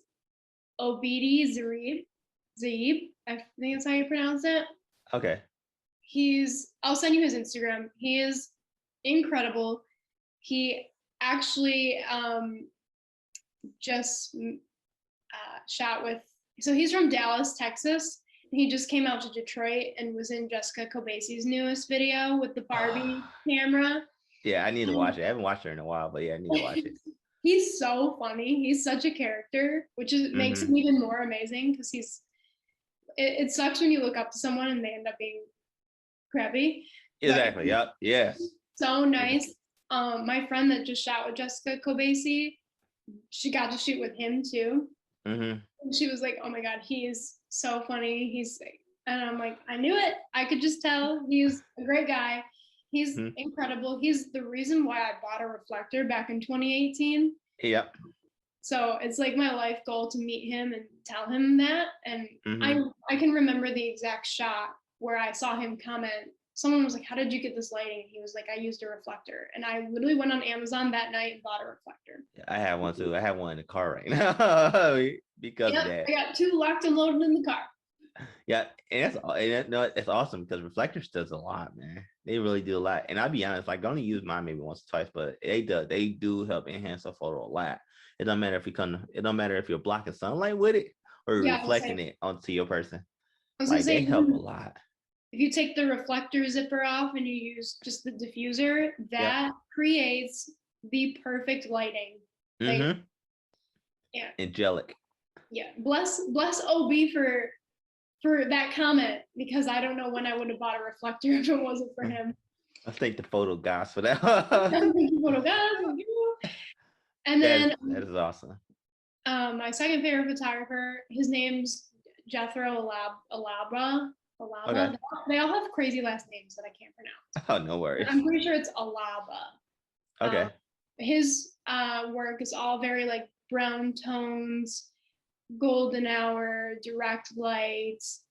Obidi Zaib. I think that's how you pronounce it. Okay. I'll send you his Instagram. He is incredible. He actually just shot with, so he's from Dallas, Texas. He just came out to Detroit and was in Jessica Kobeisi's newest video with the Barbie camera. Yeah, I need to watch it. I haven't watched her in a while, but yeah, I need to watch it. He's so funny. He's such a character, which makes him even more amazing because it sucks when you look up to someone and they end up being crappy. Exactly. Yep. Yes. So nice. My friend that just shot with Jessica Kobeisi, she got to shoot with him too. And she was like, "Oh my God, he is so funny." And I'm like, I knew it. I could just tell. He's a great guy. He's incredible. He's the reason why I bought a reflector back in 2018. Yep. So it's like my life goal to meet him and tell him that. And I can remember the exact shot where I saw him comment. Someone was like, "How did you get this lighting?" He was like, "I used a reflector." And I literally went on Amazon that night and bought a reflector. Yeah, I have one too. I have one in the car right now because of that. I got two locked and loaded in the car. Yeah, and it's awesome because reflectors does a lot, man. They really do a lot. And I'll be honest, like I only use mine maybe once or twice, but they do help enhance a photo a lot. It don't matter if you're blocking sunlight with it or reflecting it onto your person. They help a lot. If you take the reflector zipper off and you use just the diffuser, that creates the perfect lighting. Yeah. Angelic. Yeah. Bless OB for that comment, because I don't know when I would have bought a reflector if it wasn't for him. I thank the photo guys for that. Thank you, photo guys. And then that is awesome. My second favorite photographer, his name's Jethro Alaba. Okay. Alaba. They all have crazy last names that I can't pronounce. Oh, no worries. I'm pretty sure it's Alaba. Okay. His work is all very like brown tones, golden hour, direct lights,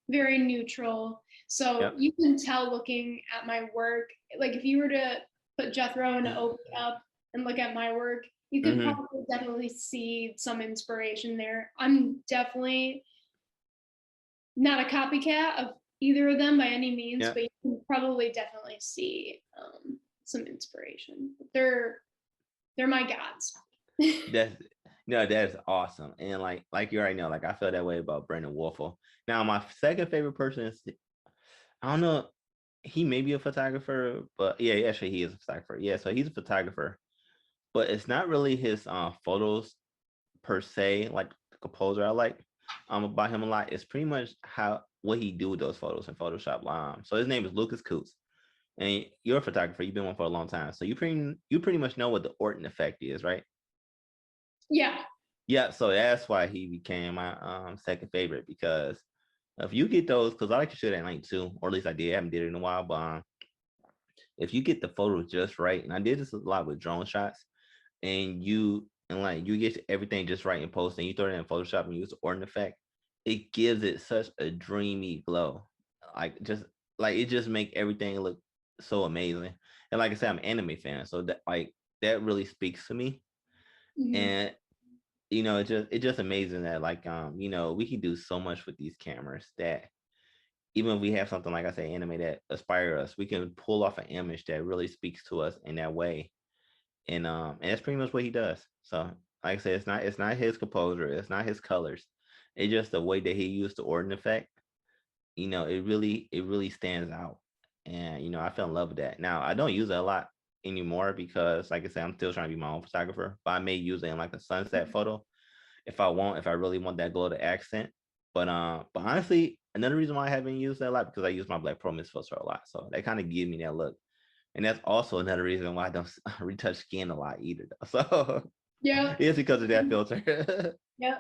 very neutral. So Yep. you can tell looking at my work, like if you were to put Jethro and Opie up and look at my work, you could Mm-hmm. probably definitely see some inspiration there. I'm definitely not a copycat of either of them by any means, Yep. but you can probably definitely see some inspiration. They're my gods. That's no, that's awesome. And like you already know, like I feel that way about Brandon Wolfel. Now, my second favorite person is, I don't know, he may be a photographer, but yeah, actually he is a photographer. Yeah, so he's a photographer, but it's not really his photos per se, like the composer I like about him a lot. It's pretty much how what he do with those photos in Photoshop. So his name is Lucas Coots. And you're a photographer, you've been one for a long time. So you pretty much know what the Orton effect is, right? Yeah. Yeah, so that's why he became my second favorite, because if you get those, because I like to shoot at night too, or at least I did. I haven't did it in a while, but if you get the photos just right, and I did this a lot with drone shots, and you get everything just right in post, and you throw it in Photoshop and use the Orton effect, it gives it such a dreamy glow, like it just make everything look so amazing. And like I said, I'm an anime fan, so that really speaks to me. Mm-hmm. And it's just amazing that we can do so much with these cameras, that even if we have something like I say anime that inspire us, we can pull off an image that really speaks to us in that way. And that's pretty much what he does. So like I said, it's not his composer, it's not his colors, it's just the way that he used the Orton effect. It really stands out. And I fell in love with that. Now I don't use it a lot anymore, because like I said, I'm still trying to be my own photographer, but I may use it in like a sunset photo if I really want that glow to accent. But honestly, another reason why I haven't used that a lot, because I use my Black Pro Mist filter a lot, so they kind of give me that look. And that's also another reason why I don't retouch skin a lot either, though. So Yeah. it's because of that filter. Yeah.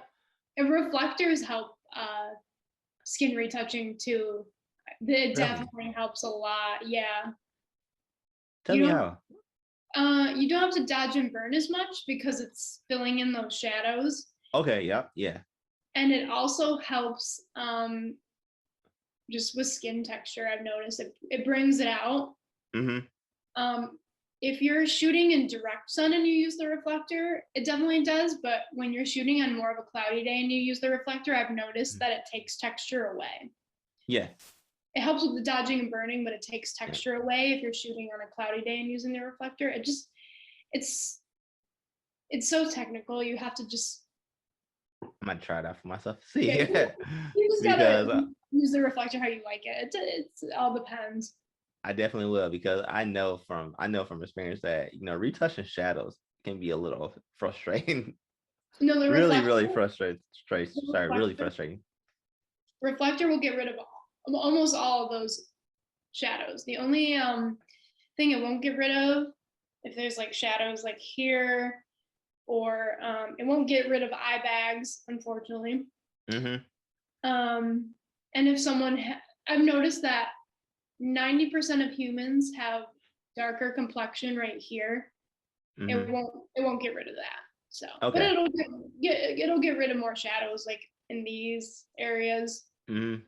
And reflectors help skin retouching too. It Really? definitely helps a lot. Yeah. Tell You me don't how. you don't have to dodge and burn as much because it's filling in those shadows. Okay. Yep. Yeah. And it also helps just with skin texture. I've noticed it brings it out. Mm-hmm. Um, if you're shooting in direct sun and you use the reflector, it definitely does. But when you're shooting on more of a cloudy day and you use the reflector, I've noticed that it takes texture away. Yeah. It helps with the dodging and burning, but it takes Yeah. texture away if you're shooting on a cloudy day and using the reflector. It's it's so technical. You have to just I'm gonna try it out for myself. See, yeah, you just gotta because use the reflector how you like it. It all depends. I definitely will, because I know from experience that retouching shadows can be a little frustrating. No, Really, really frustrating. the Sorry, really reflector frustrating. reflector will get rid of almost all of those shadows. The only thing it won't get rid of, if there's like shadows like here, or it won't get rid of eye bags, unfortunately. Mm-hmm. And if someone, I've noticed that 90% of humans have darker complexion right here. Mm-hmm. It won't get rid of that. So, but Okay. it'll get rid of more shadows like in these areas. Mm-hmm.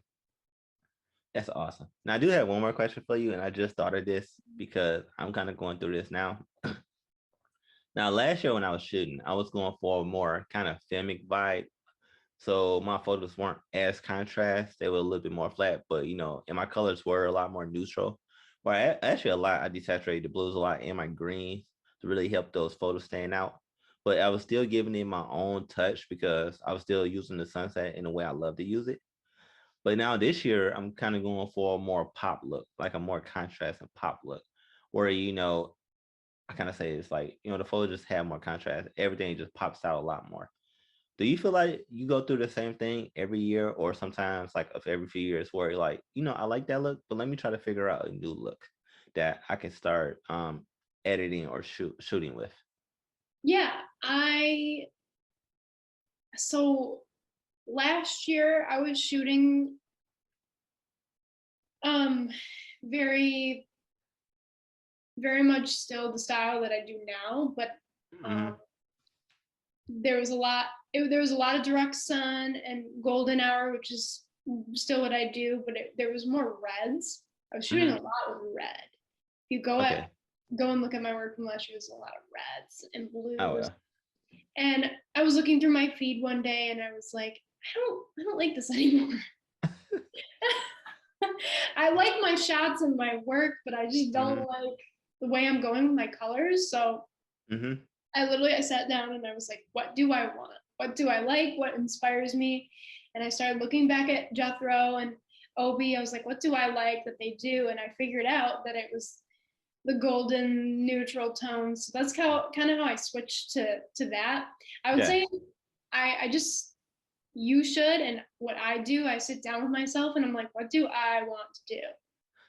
That's awesome. Now I do have one more question for you, and I just thought of this because I'm kind of going through this now. Now, last year when I was shooting, I was going for a more kind of filmic vibe. So my photos weren't as contrast; they were a little bit more flat. But and my colors were a lot more neutral. Well, actually, a lot I desaturated the blues a lot and my greens to really help those photos stand out. But I was still giving it my own touch, because I was still using the sunset in the way I love to use it. But now this year, I'm kind of going for a more pop look, like a more contrast and pop look, where I kind of say it's like the photos just have more contrast. Everything just pops out a lot more. Do you feel like you go through the same thing every year, or sometimes like of every few years, where you're like, I like that look, but let me try to figure out a new look that I can start editing or shooting with? Yeah, I so last year I was shooting very very much still the style that I do now, but Mm-hmm. um there was a lot there was a lot of direct sun and golden hour, which is still what I do, but there was more reds. I was shooting a Mm-hmm. lot with red. If you Okay. go and look at my work from last year, there's a lot of reds and Oh blues. well. And I was looking through my feed one day and I was like, I don't like this anymore. I like my shots and my work, but I just don't Mm-hmm. like the way I'm going with my colors. So Mm-hmm. I sat down and I was like, what do I want? What do I like? What inspires me? And I started looking back at Jethro and Obi. I was like, what do I like that they do? And I figured out that it was the golden neutral tones. So that's kind of how I switched to that. I would Yeah. say I just you should, and what I do, I sit down with myself and I'm like, what do I want to do?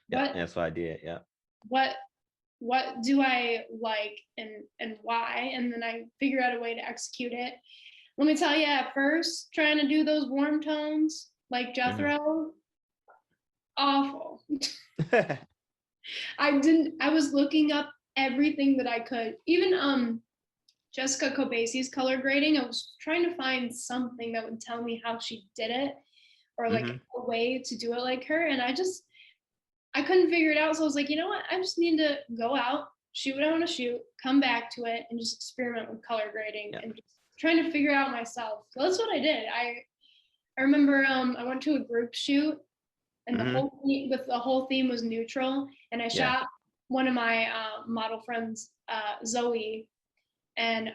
Yeah. What That's what I did. Yeah. what what do I like and why? And then I figure out a way to execute it. Let me tell you, at first, trying to do those warm tones like Mm-hmm. Jethro, awful. I was looking up everything that I could. Even Jessica Kobeisi's color grading, I was trying to find something that would tell me how she did it or like Mm-hmm. a way to do it like her. And I couldn't figure it out. So I was like, you know what? I just need to go out, shoot what I want to shoot, come back to it, and just experiment with color grading Yeah. and just trying to figure it out myself. So that's what I did. I remember I went to a group shoot and Mm-hmm. the whole theme was neutral, and I Yeah. shot one of my model friends, Zoe, and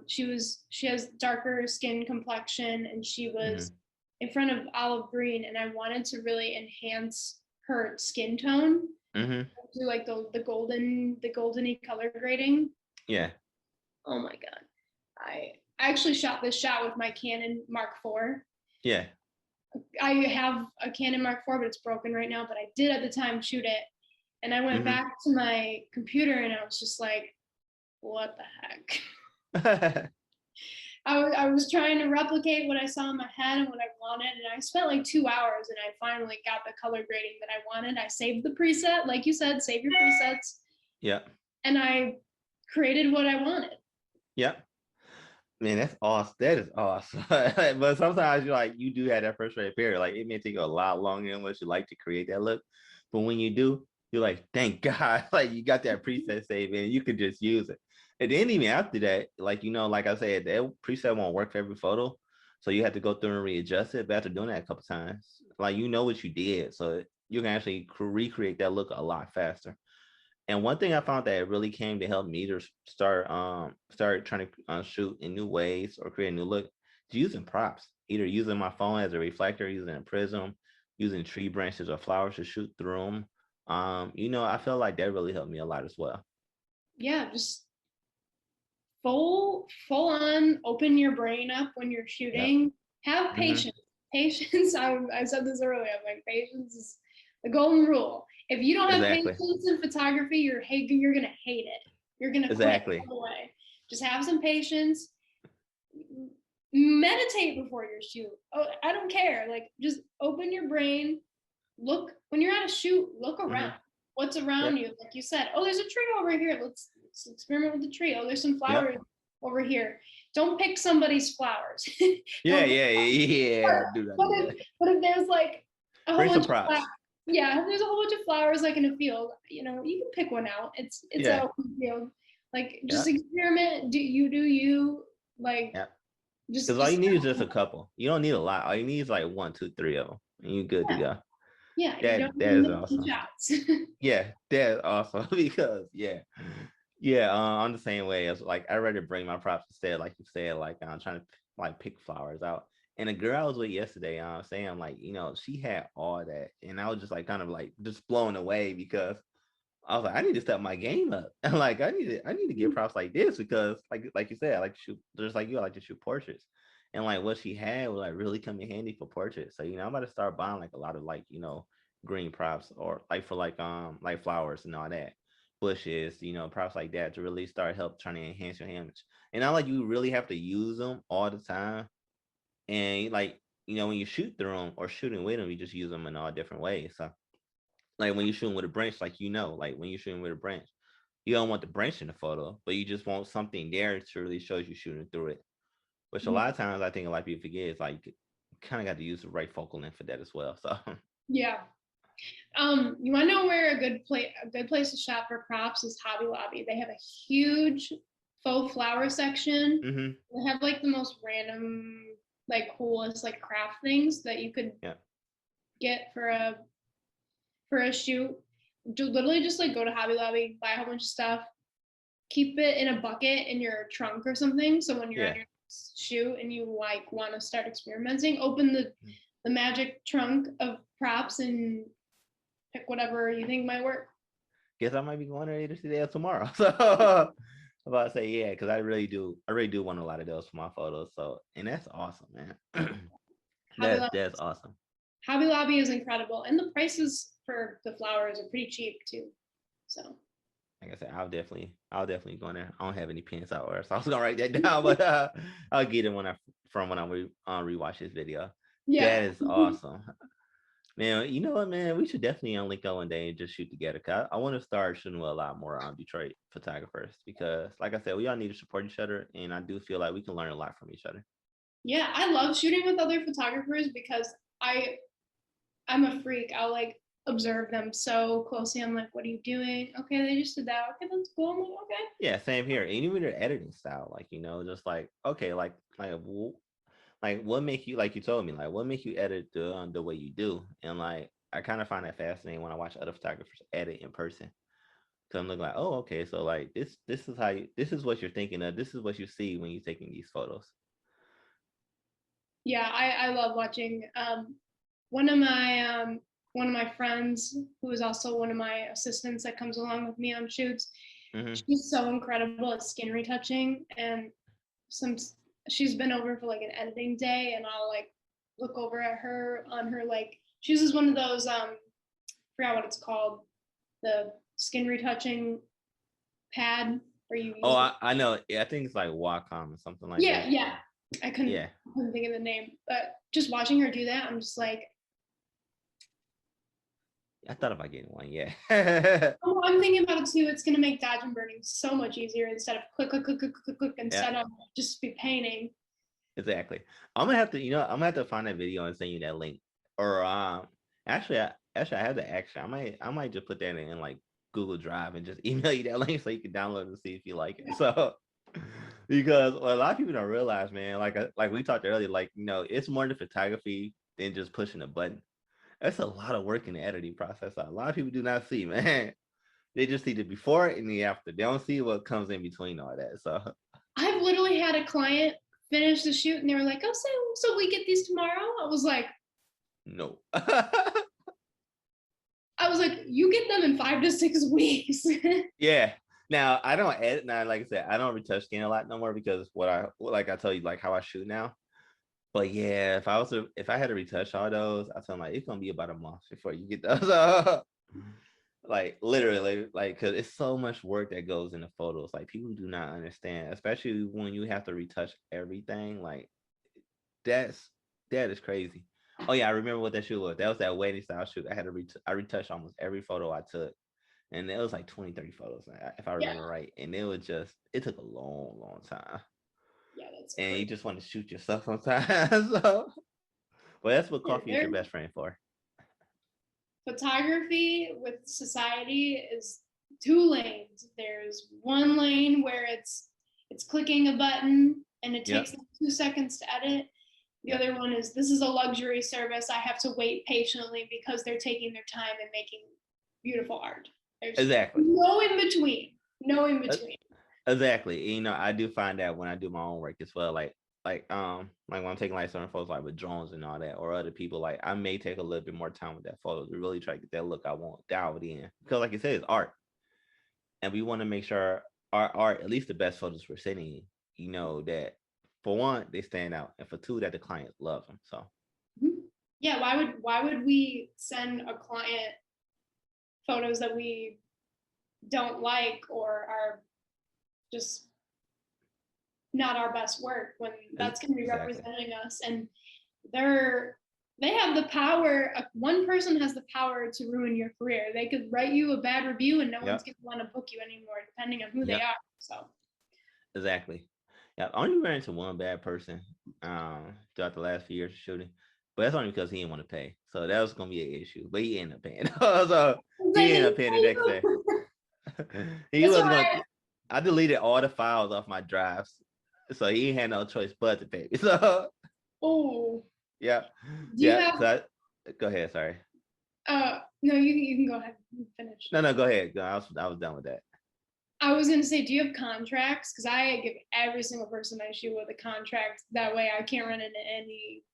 she has darker skin complexion, and she was Mm-hmm. in front of olive green, and I wanted to really enhance her skin tone Mm-hmm. do like the goldeny color grading. Yeah. Oh my god. I actually shot this shot with my Canon Mark IV. Yeah. I have a Canon Mark IV, but it's broken right now, but I did at the time shoot it. And I went Mm-hmm. back to my computer and I was just like, what the heck? I was trying to replicate what I saw in my head and what I wanted. And I spent like 2 hours and I finally got the color grading that I wanted. I saved the preset, like you said, save your presets. Yeah. And I created what I wanted. Yeah. Man, that's awesome. That is awesome. But sometimes you like you do have that frustrating period. Like it may take you a lot longer than what you like to create that look. But when you do, you're like, thank God, like you got that preset saved and you could just use it. And then even after that, like like I said, that preset won't work for every photo. So you have to go through and readjust it. But after doing that a couple times, like you know what you did. So you can actually recreate that look a lot faster. And one thing I found that really came to help me to start trying to shoot in new ways or create a new look is using props. Either using my phone as a reflector, using a prism, using tree branches or flowers to shoot through them. I feel like that really helped me a lot as well. Yeah, just full on open your brain up when you're Yep. shooting. Have Mm-hmm. patience. I said this earlier. I'm like, patience is the golden rule. If you don't have Exactly. patience in photography, you're gonna hate it. You're gonna quit Exactly. all the way. Just have some patience. Meditate before your shoot. Oh, I don't care. Like, just open your brain. Look when you're at a shoot. Look Mm-hmm. around. What's around Yep. you? Like you said. Oh, there's a tree over here. Let's experiment with the tree. Oh, there's some Yep. flowers over here. Don't pick somebody's flowers. Yeah. Don't. Yeah. Yeah. Do not But do if that. but if there's like a whole Bring some bunch of flowers, props. yeah, if there's a whole bunch of flowers like in a field, you can pick one out. It's an Yeah. open field. Like just Yep. experiment. Do you like Yep. Because all you just need is just a couple. You don't need a lot. All you need is like one, two, three of them, and you're good to yeah go. yeah. You That don't that need a is million awesome. shots. Yeah, that's awesome because yeah, I'm the same way as like I rather bring my props instead, like you said, like I'm trying to like pick flowers out. And the girl I was with yesterday, saying like she had all that, and I was just like kind of like just blown away because I was like I need to step my game up, and like I need to get props like this because like you said, I like to shoot just like you, I like to shoot portraits. And like what she had would like really come in handy for portraits. So I'm about to start buying like a lot of like green props or like for like flowers and all that bushes, props like that to really start help trying to enhance your image. And not like you really have to use them all the time. And like when you shoot through them or shooting with them, you just use them in all different ways. So like when you're shooting with a branch, like like when you're shooting with a branch, you don't want the branch in the photo, but you just want something there to really show you shooting through it. Which a lot of times I think a lot of people forget is like you kind of got to use the right focal length for that as well. So Yeah. You want to know where a good place to shop for props is Hobby Lobby. They have a huge faux flower section. They have like the most random, like coolest like craft things that you could get for a shoot. Literally just like go to Hobby Lobby, buy a whole bunch of stuff, keep it in a bucket in your trunk or something. So when you're on your shoot and you like want to start experimenting, open the magic trunk of props and pick whatever you think might work. Guess I might be going there either today or tomorrow. So I'm about to say because I really do want a lot of those for my photos. So and that's awesome, man. That's awesome. Hobby Lobby is incredible, and the prices for the flowers are pretty cheap too. So like I said, I'll definitely go in there. I don't have any pins out there, so I was gonna write that down, but I'll get it when I rewatch this video. Yeah, that is awesome, man. You know what, man? We should definitely link up one day and just shoot together. Cause I want to start shooting with a lot more Detroit photographers because, like I said, we all need to support each other, and I do feel like we can learn a lot from each other. Yeah, I love shooting with other photographers because I'm a freak. I'll like observe them so closely. I'm like, what are you doing? Okay, they just did that. Okay, that's cool. I'm like, okay. Yeah, same here. And even their editing style, like just like okay, like what make you, like you told me, like what make you edit the way you do, and like I kind of find that fascinating when I watch other photographers edit in person. Cause I'm looking like, oh, okay, so like this is this is what you're thinking of. This is what you see when you're taking these photos. Yeah, I love watching. One of my friends, who is also one of my assistants that comes along with me on shoots, she's so incredible at skin retouching, and she's been over for like an editing day, and I'll like look over at her on her like she uses one of those forgot what it's called, the skin retouching pad where you use I know. Yeah, I think it's like Wacom or something like that. Yeah. I couldn't think of the name, but just watching her do that, I'm just like, I thought about getting one. Yeah. oh, I'm thinking about it too. It's gonna make dodge and burning so much easier instead of click, click, click, click, click, click, instead of just be painting. Exactly. I'm gonna have to, I'm gonna have to find that video and send you that link. Or actually, I have the action. I might just put that in like Google Drive and just email you that link so you can download and see if you like it. So because a lot of people don't realize, man, like we talked earlier, like it's more than photography than just pushing a button. That's a lot of work in the editing process. A lot of people do not see, man. They just see the before and the after. They don't see what comes in between all that. So I've literally had a client finish the shoot and they were like, "Oh, so we get these tomorrow?" I was like, no. I was like, "You get them in 5 to 6 weeks." Yeah. Now I don't edit now. Like I said, I don't retouch skin a lot no more because like I tell you, like how I shoot now. But yeah, if I had to retouch all those, I tell them like it's gonna be about a month before you get those. Like literally, like because it's so much work that goes into photos. Like people do not understand, especially when you have to retouch everything. Like that is crazy. Oh yeah, I remember what that shoot was. That was that wedding style shoot. I retouched almost every photo I took. And it was like 20, 30 photos, if I remember right. And it took a long, long time. Yeah, that's and crazy. you just want to shoot yourself sometimes. So, but that's what coffee is your best friend for. Photography with society is 2 lanes. There's one lane where it's clicking a button and it takes 2 seconds to edit. The other one is, this is a luxury service. I have to wait patiently because they're taking their time and making beautiful art. There's exactly no in between. No in between. Exactly. I do find that when I do my own work as well, like when I'm taking like certain photos like with drones and all that, or other people, like I may take a little bit more time with that photo to really try to get that look I want dialed in. Because like you said, it's art. And we want to make sure our art, at least the best photos we're sending, that for one, they stand out, and for two, that the client loves them. So yeah, why would we send a client photos that we don't like or are just not our best work when that's going to be representing us? And they have the power. One person has the power to ruin your career. They could write you a bad review and no one's going to want to book you anymore, depending on who they are. So exactly. Yeah, I only ran into one bad person throughout the last few years of shooting, but that's only because he didn't want to pay. So that was gonna be an issue. But he ended up paying. So he ended up paying the next day. He was going. I deleted all the files off my drives, so he had no choice but to pay me. So yeah, yeah. So go ahead. Sorry. No, you can go ahead and finish. No, go ahead. I was done with that. I was gonna say, do you have contracts? Because I give every single person I shoot with a contract. That way, I can't run into any.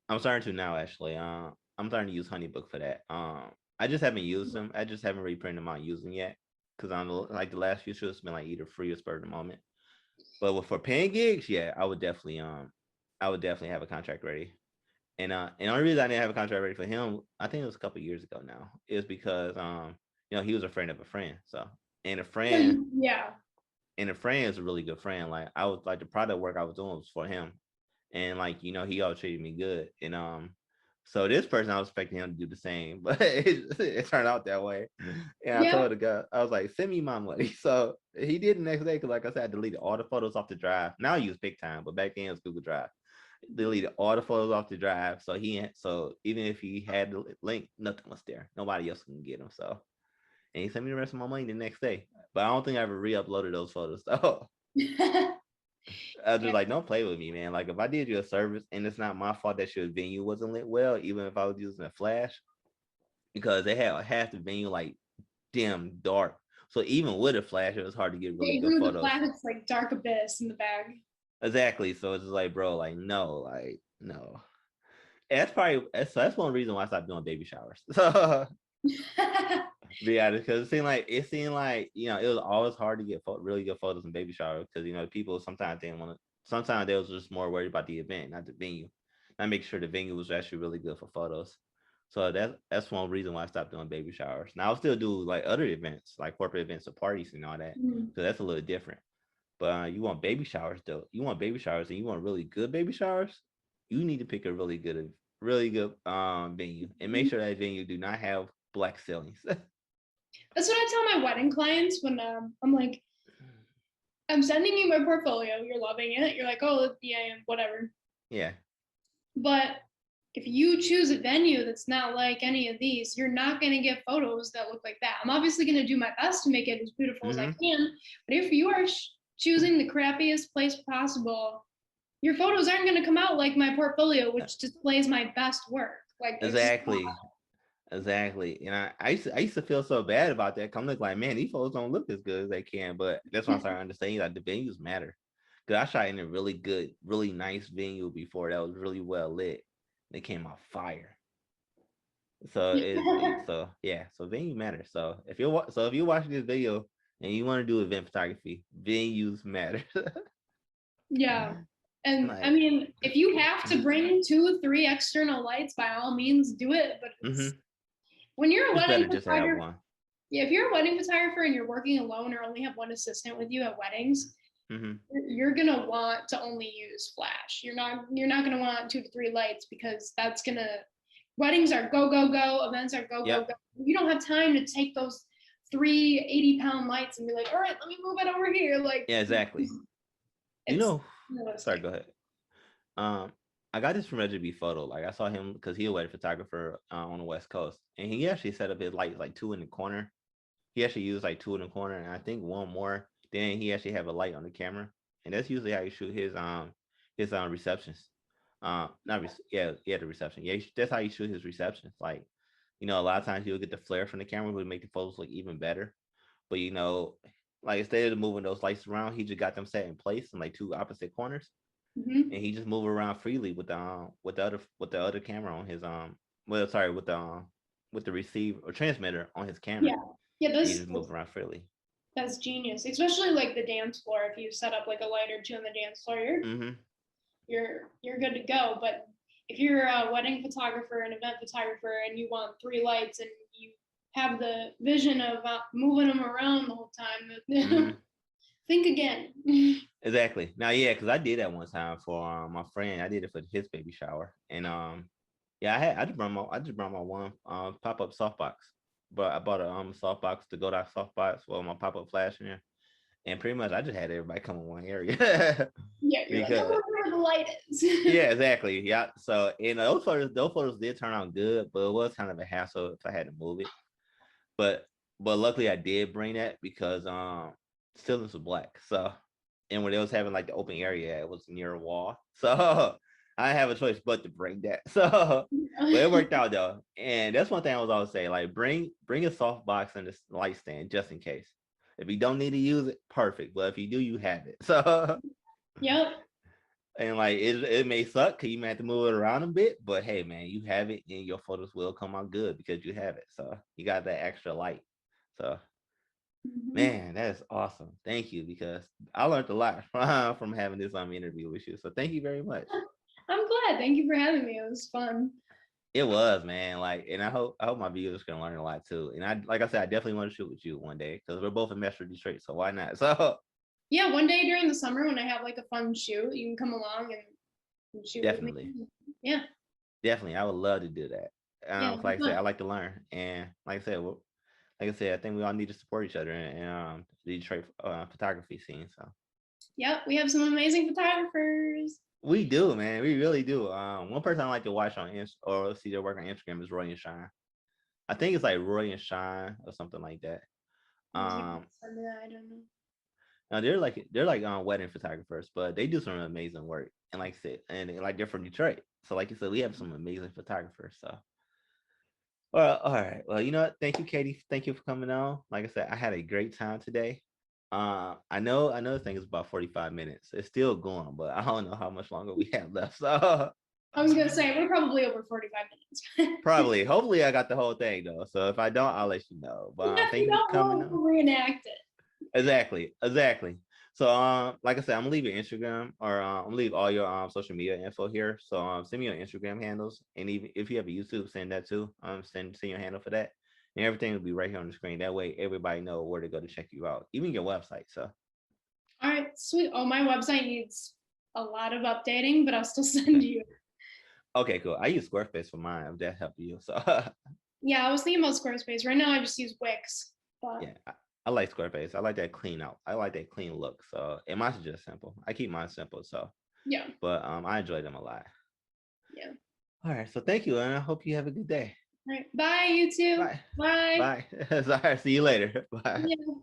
I'm starting to now, actually. I'm starting to use HoneyBook for that. I just haven't used them. I just haven't really printed them out and used them yet. Because on the last few shoots, it's been like either free or spur of the moment. But for paying gigs, yeah, I would definitely have a contract ready. And the only reason I didn't have a contract ready for him, I think it was a couple years ago now, is because he was a friend of a friend. So and a friend is a really good friend. Like I was like the product work I was doing was for him. And like, he always treated me good. And so this person I was expecting him to do the same, but it turned out that way. And I told the guy, I was like, send me my money. So he did the next day because like I said, I deleted all the photos off the drive. Now I use QuickTime, but back then it was Google Drive. Deleted all the photos off the drive. So even if he had the link, nothing was there. Nobody else can get them. So and he sent me the rest of my money the next day. But I don't think I ever re-uploaded those photos. So I was just like, don't play with me, man. Like if I did you a service and it's not my fault that your venue wasn't lit well, even if I was using a flash, because they had half the venue like dim dark. So even with a flash, it was hard to get really good photos. The flash, it's like dark abyss in the bag. Exactly. So it's just like, bro, like no. That's one reason why I stopped doing baby showers. So be honest, because it seemed like it was always hard to get really good photos in baby showers because people sometimes didn't want to. Sometimes they was just more worried about the event, not the venue. I make sure the venue was actually really good for photos. So that's one reason why I stopped doing baby showers. Now I'll still do like other events, like corporate events or parties and all that. So that's a little different. But you want baby showers though. You want baby showers and you want really good baby showers. You need to pick a really good venue and make sure that venue do not have black ceilings. That's what I tell my wedding clients when I'm like, I'm sending you my portfolio. You're loving it. You're like, oh, yeah, whatever. Yeah. But if you choose a venue that's not like any of these, you're not going to get photos that look like that. I'm obviously going to do my best to make it as beautiful as I can. But if you are choosing the crappiest place possible, your photos aren't going to come out like my portfolio, which displays my best work. Like exactly. And I used to feel so bad about that. I'm like, man, these photos don't look as good as they can. But that's why I started understanding that the venues matter. Because I shot in a really good, really nice venue before that was really well lit. They came out fire. So so venue matters. So if you're watching this video and you want to do event photography, venues matter. Yeah. And I mean, if you have to bring 2 or 3 external lights, by all means do it. But when you're a wedding photographer, if you're a wedding photographer and you're working alone or only have one assistant with you at weddings, you're gonna want to only use flash. You're not gonna want 2 to 3 lights because that's gonna. Weddings are go go go. Events are go go go. You don't have time to take those 3 80-pound lights and be like, all right, let me move it over here. Like yeah, exactly. Sorry, go ahead. I got this from Reggie B Photo. Like I saw him because he's a wedding photographer on the West Coast, and he actually set up his lights like 2 in the corner. He actually used like 2 in the corner, and I think one more. Then he actually have a light on the camera, and that's usually how you shoot his receptions. The reception. Yeah, that's how you shoot his receptions. Like, a lot of times you'll get the flare from the camera, would make the photos look even better. But like instead of moving those lights around, he just got them set in place in like 2 opposite corners. And he just move around freely with the other camera on his with the receiver or transmitter on his camera. He just move around freely. That's genius, especially like the dance floor. If you set up like a light or 2 on the dance floor, you're good to go. But if you're a wedding photographer, an event photographer, and you want 3 lights and you have the vision of moving them around the whole time, think again. Exactly. Now, yeah, because I did that one time for my friend. I did it for his baby shower, and yeah, I just brought my one pop up softbox, but I bought a softbox to go to softbox for my pop up flash in there, and pretty much I just had everybody come in one area Yeah, you're like, I'm because where the light is. yeah, exactly, yeah. So those photos did turn out good, but it was kind of a hassle if I had to move it. But luckily I did bring that because ceilings were black. So and when it was having like the open area, it was near a wall. So I didn't have a choice but to bring that. So but it worked out though. And that's one thing I was always saying, like bring a soft box and a light stand just in case. If you don't need to use it, perfect. But if you do, you have it. So Yep. and like it may suck because you may have to move it around a bit, but hey man, you have it and your photos will come out good because you have it. So you got that extra light. So Mhm. man, that is awesome. Thank you because I learned a lot from having this interview with you. So thank you very much. I'm glad. Thank you for having me. It was fun. It was, man. Like, and I hope my viewers can learn a lot too. And I like I said, I definitely want to shoot with you one day because we're both in Metro Detroit. So why not? So Yeah, one day during the summer when I have like a fun shoot, you can come along and shoot with me. definitely, Yeah. definitely, I would love to do that. Yeah, it'll be Like I said, fun. I like to learn, and like I said, I think we all need to support each other in the Detroit photography scene. So Yep, we have some amazing photographers. we do, man. We really do. One person I like to watch on or see their work on Instagram is Roy and Shine. I think it's like Roy and Shine or something like that. Um, I don't know. now they're like wedding photographers, but they do some amazing work. And like I said, and like they're from Detroit, so like you said, we have some amazing photographers. So, well, all right. Well, you know what? Thank you, Katie. Thank you for coming on. Like I said, I had a great time today. I know the thing is about 45 minutes. It's still going, but I don't know how much longer we have left. So I was gonna say we're probably over 45 minutes. probably, hopefully, I got the whole thing though. So if I don't, I'll let you know. But Yeah, if thank you you for don't, coming we'll on. reenact it. Exactly, exactly. So like I said, I'm gonna leave your Instagram or I'm gonna leave all your social media info here. So send me your Instagram handles, and even if you have a YouTube, send that too. Send your handle for that, and everything will be right here on the screen. That way, everybody know where to go to check you out, even your website. So All right, sweet. Oh, my website needs a lot of updating, but I'll still send you. okay, cool. I use Squarespace for mine. If that helped you, so Yeah, I was thinking about Squarespace. Right now, I just use Wix, but yeah, I like Squarespace. I like that clean out. I like that clean look. So and mine's just simple. I keep mine simple. So, yeah, but I enjoy them a lot. yeah. All right, so thank you, and I hope you have a good day. All right, bye, you too. Bye. Bye. Bye. Sorry. See you later. Bye. Yeah.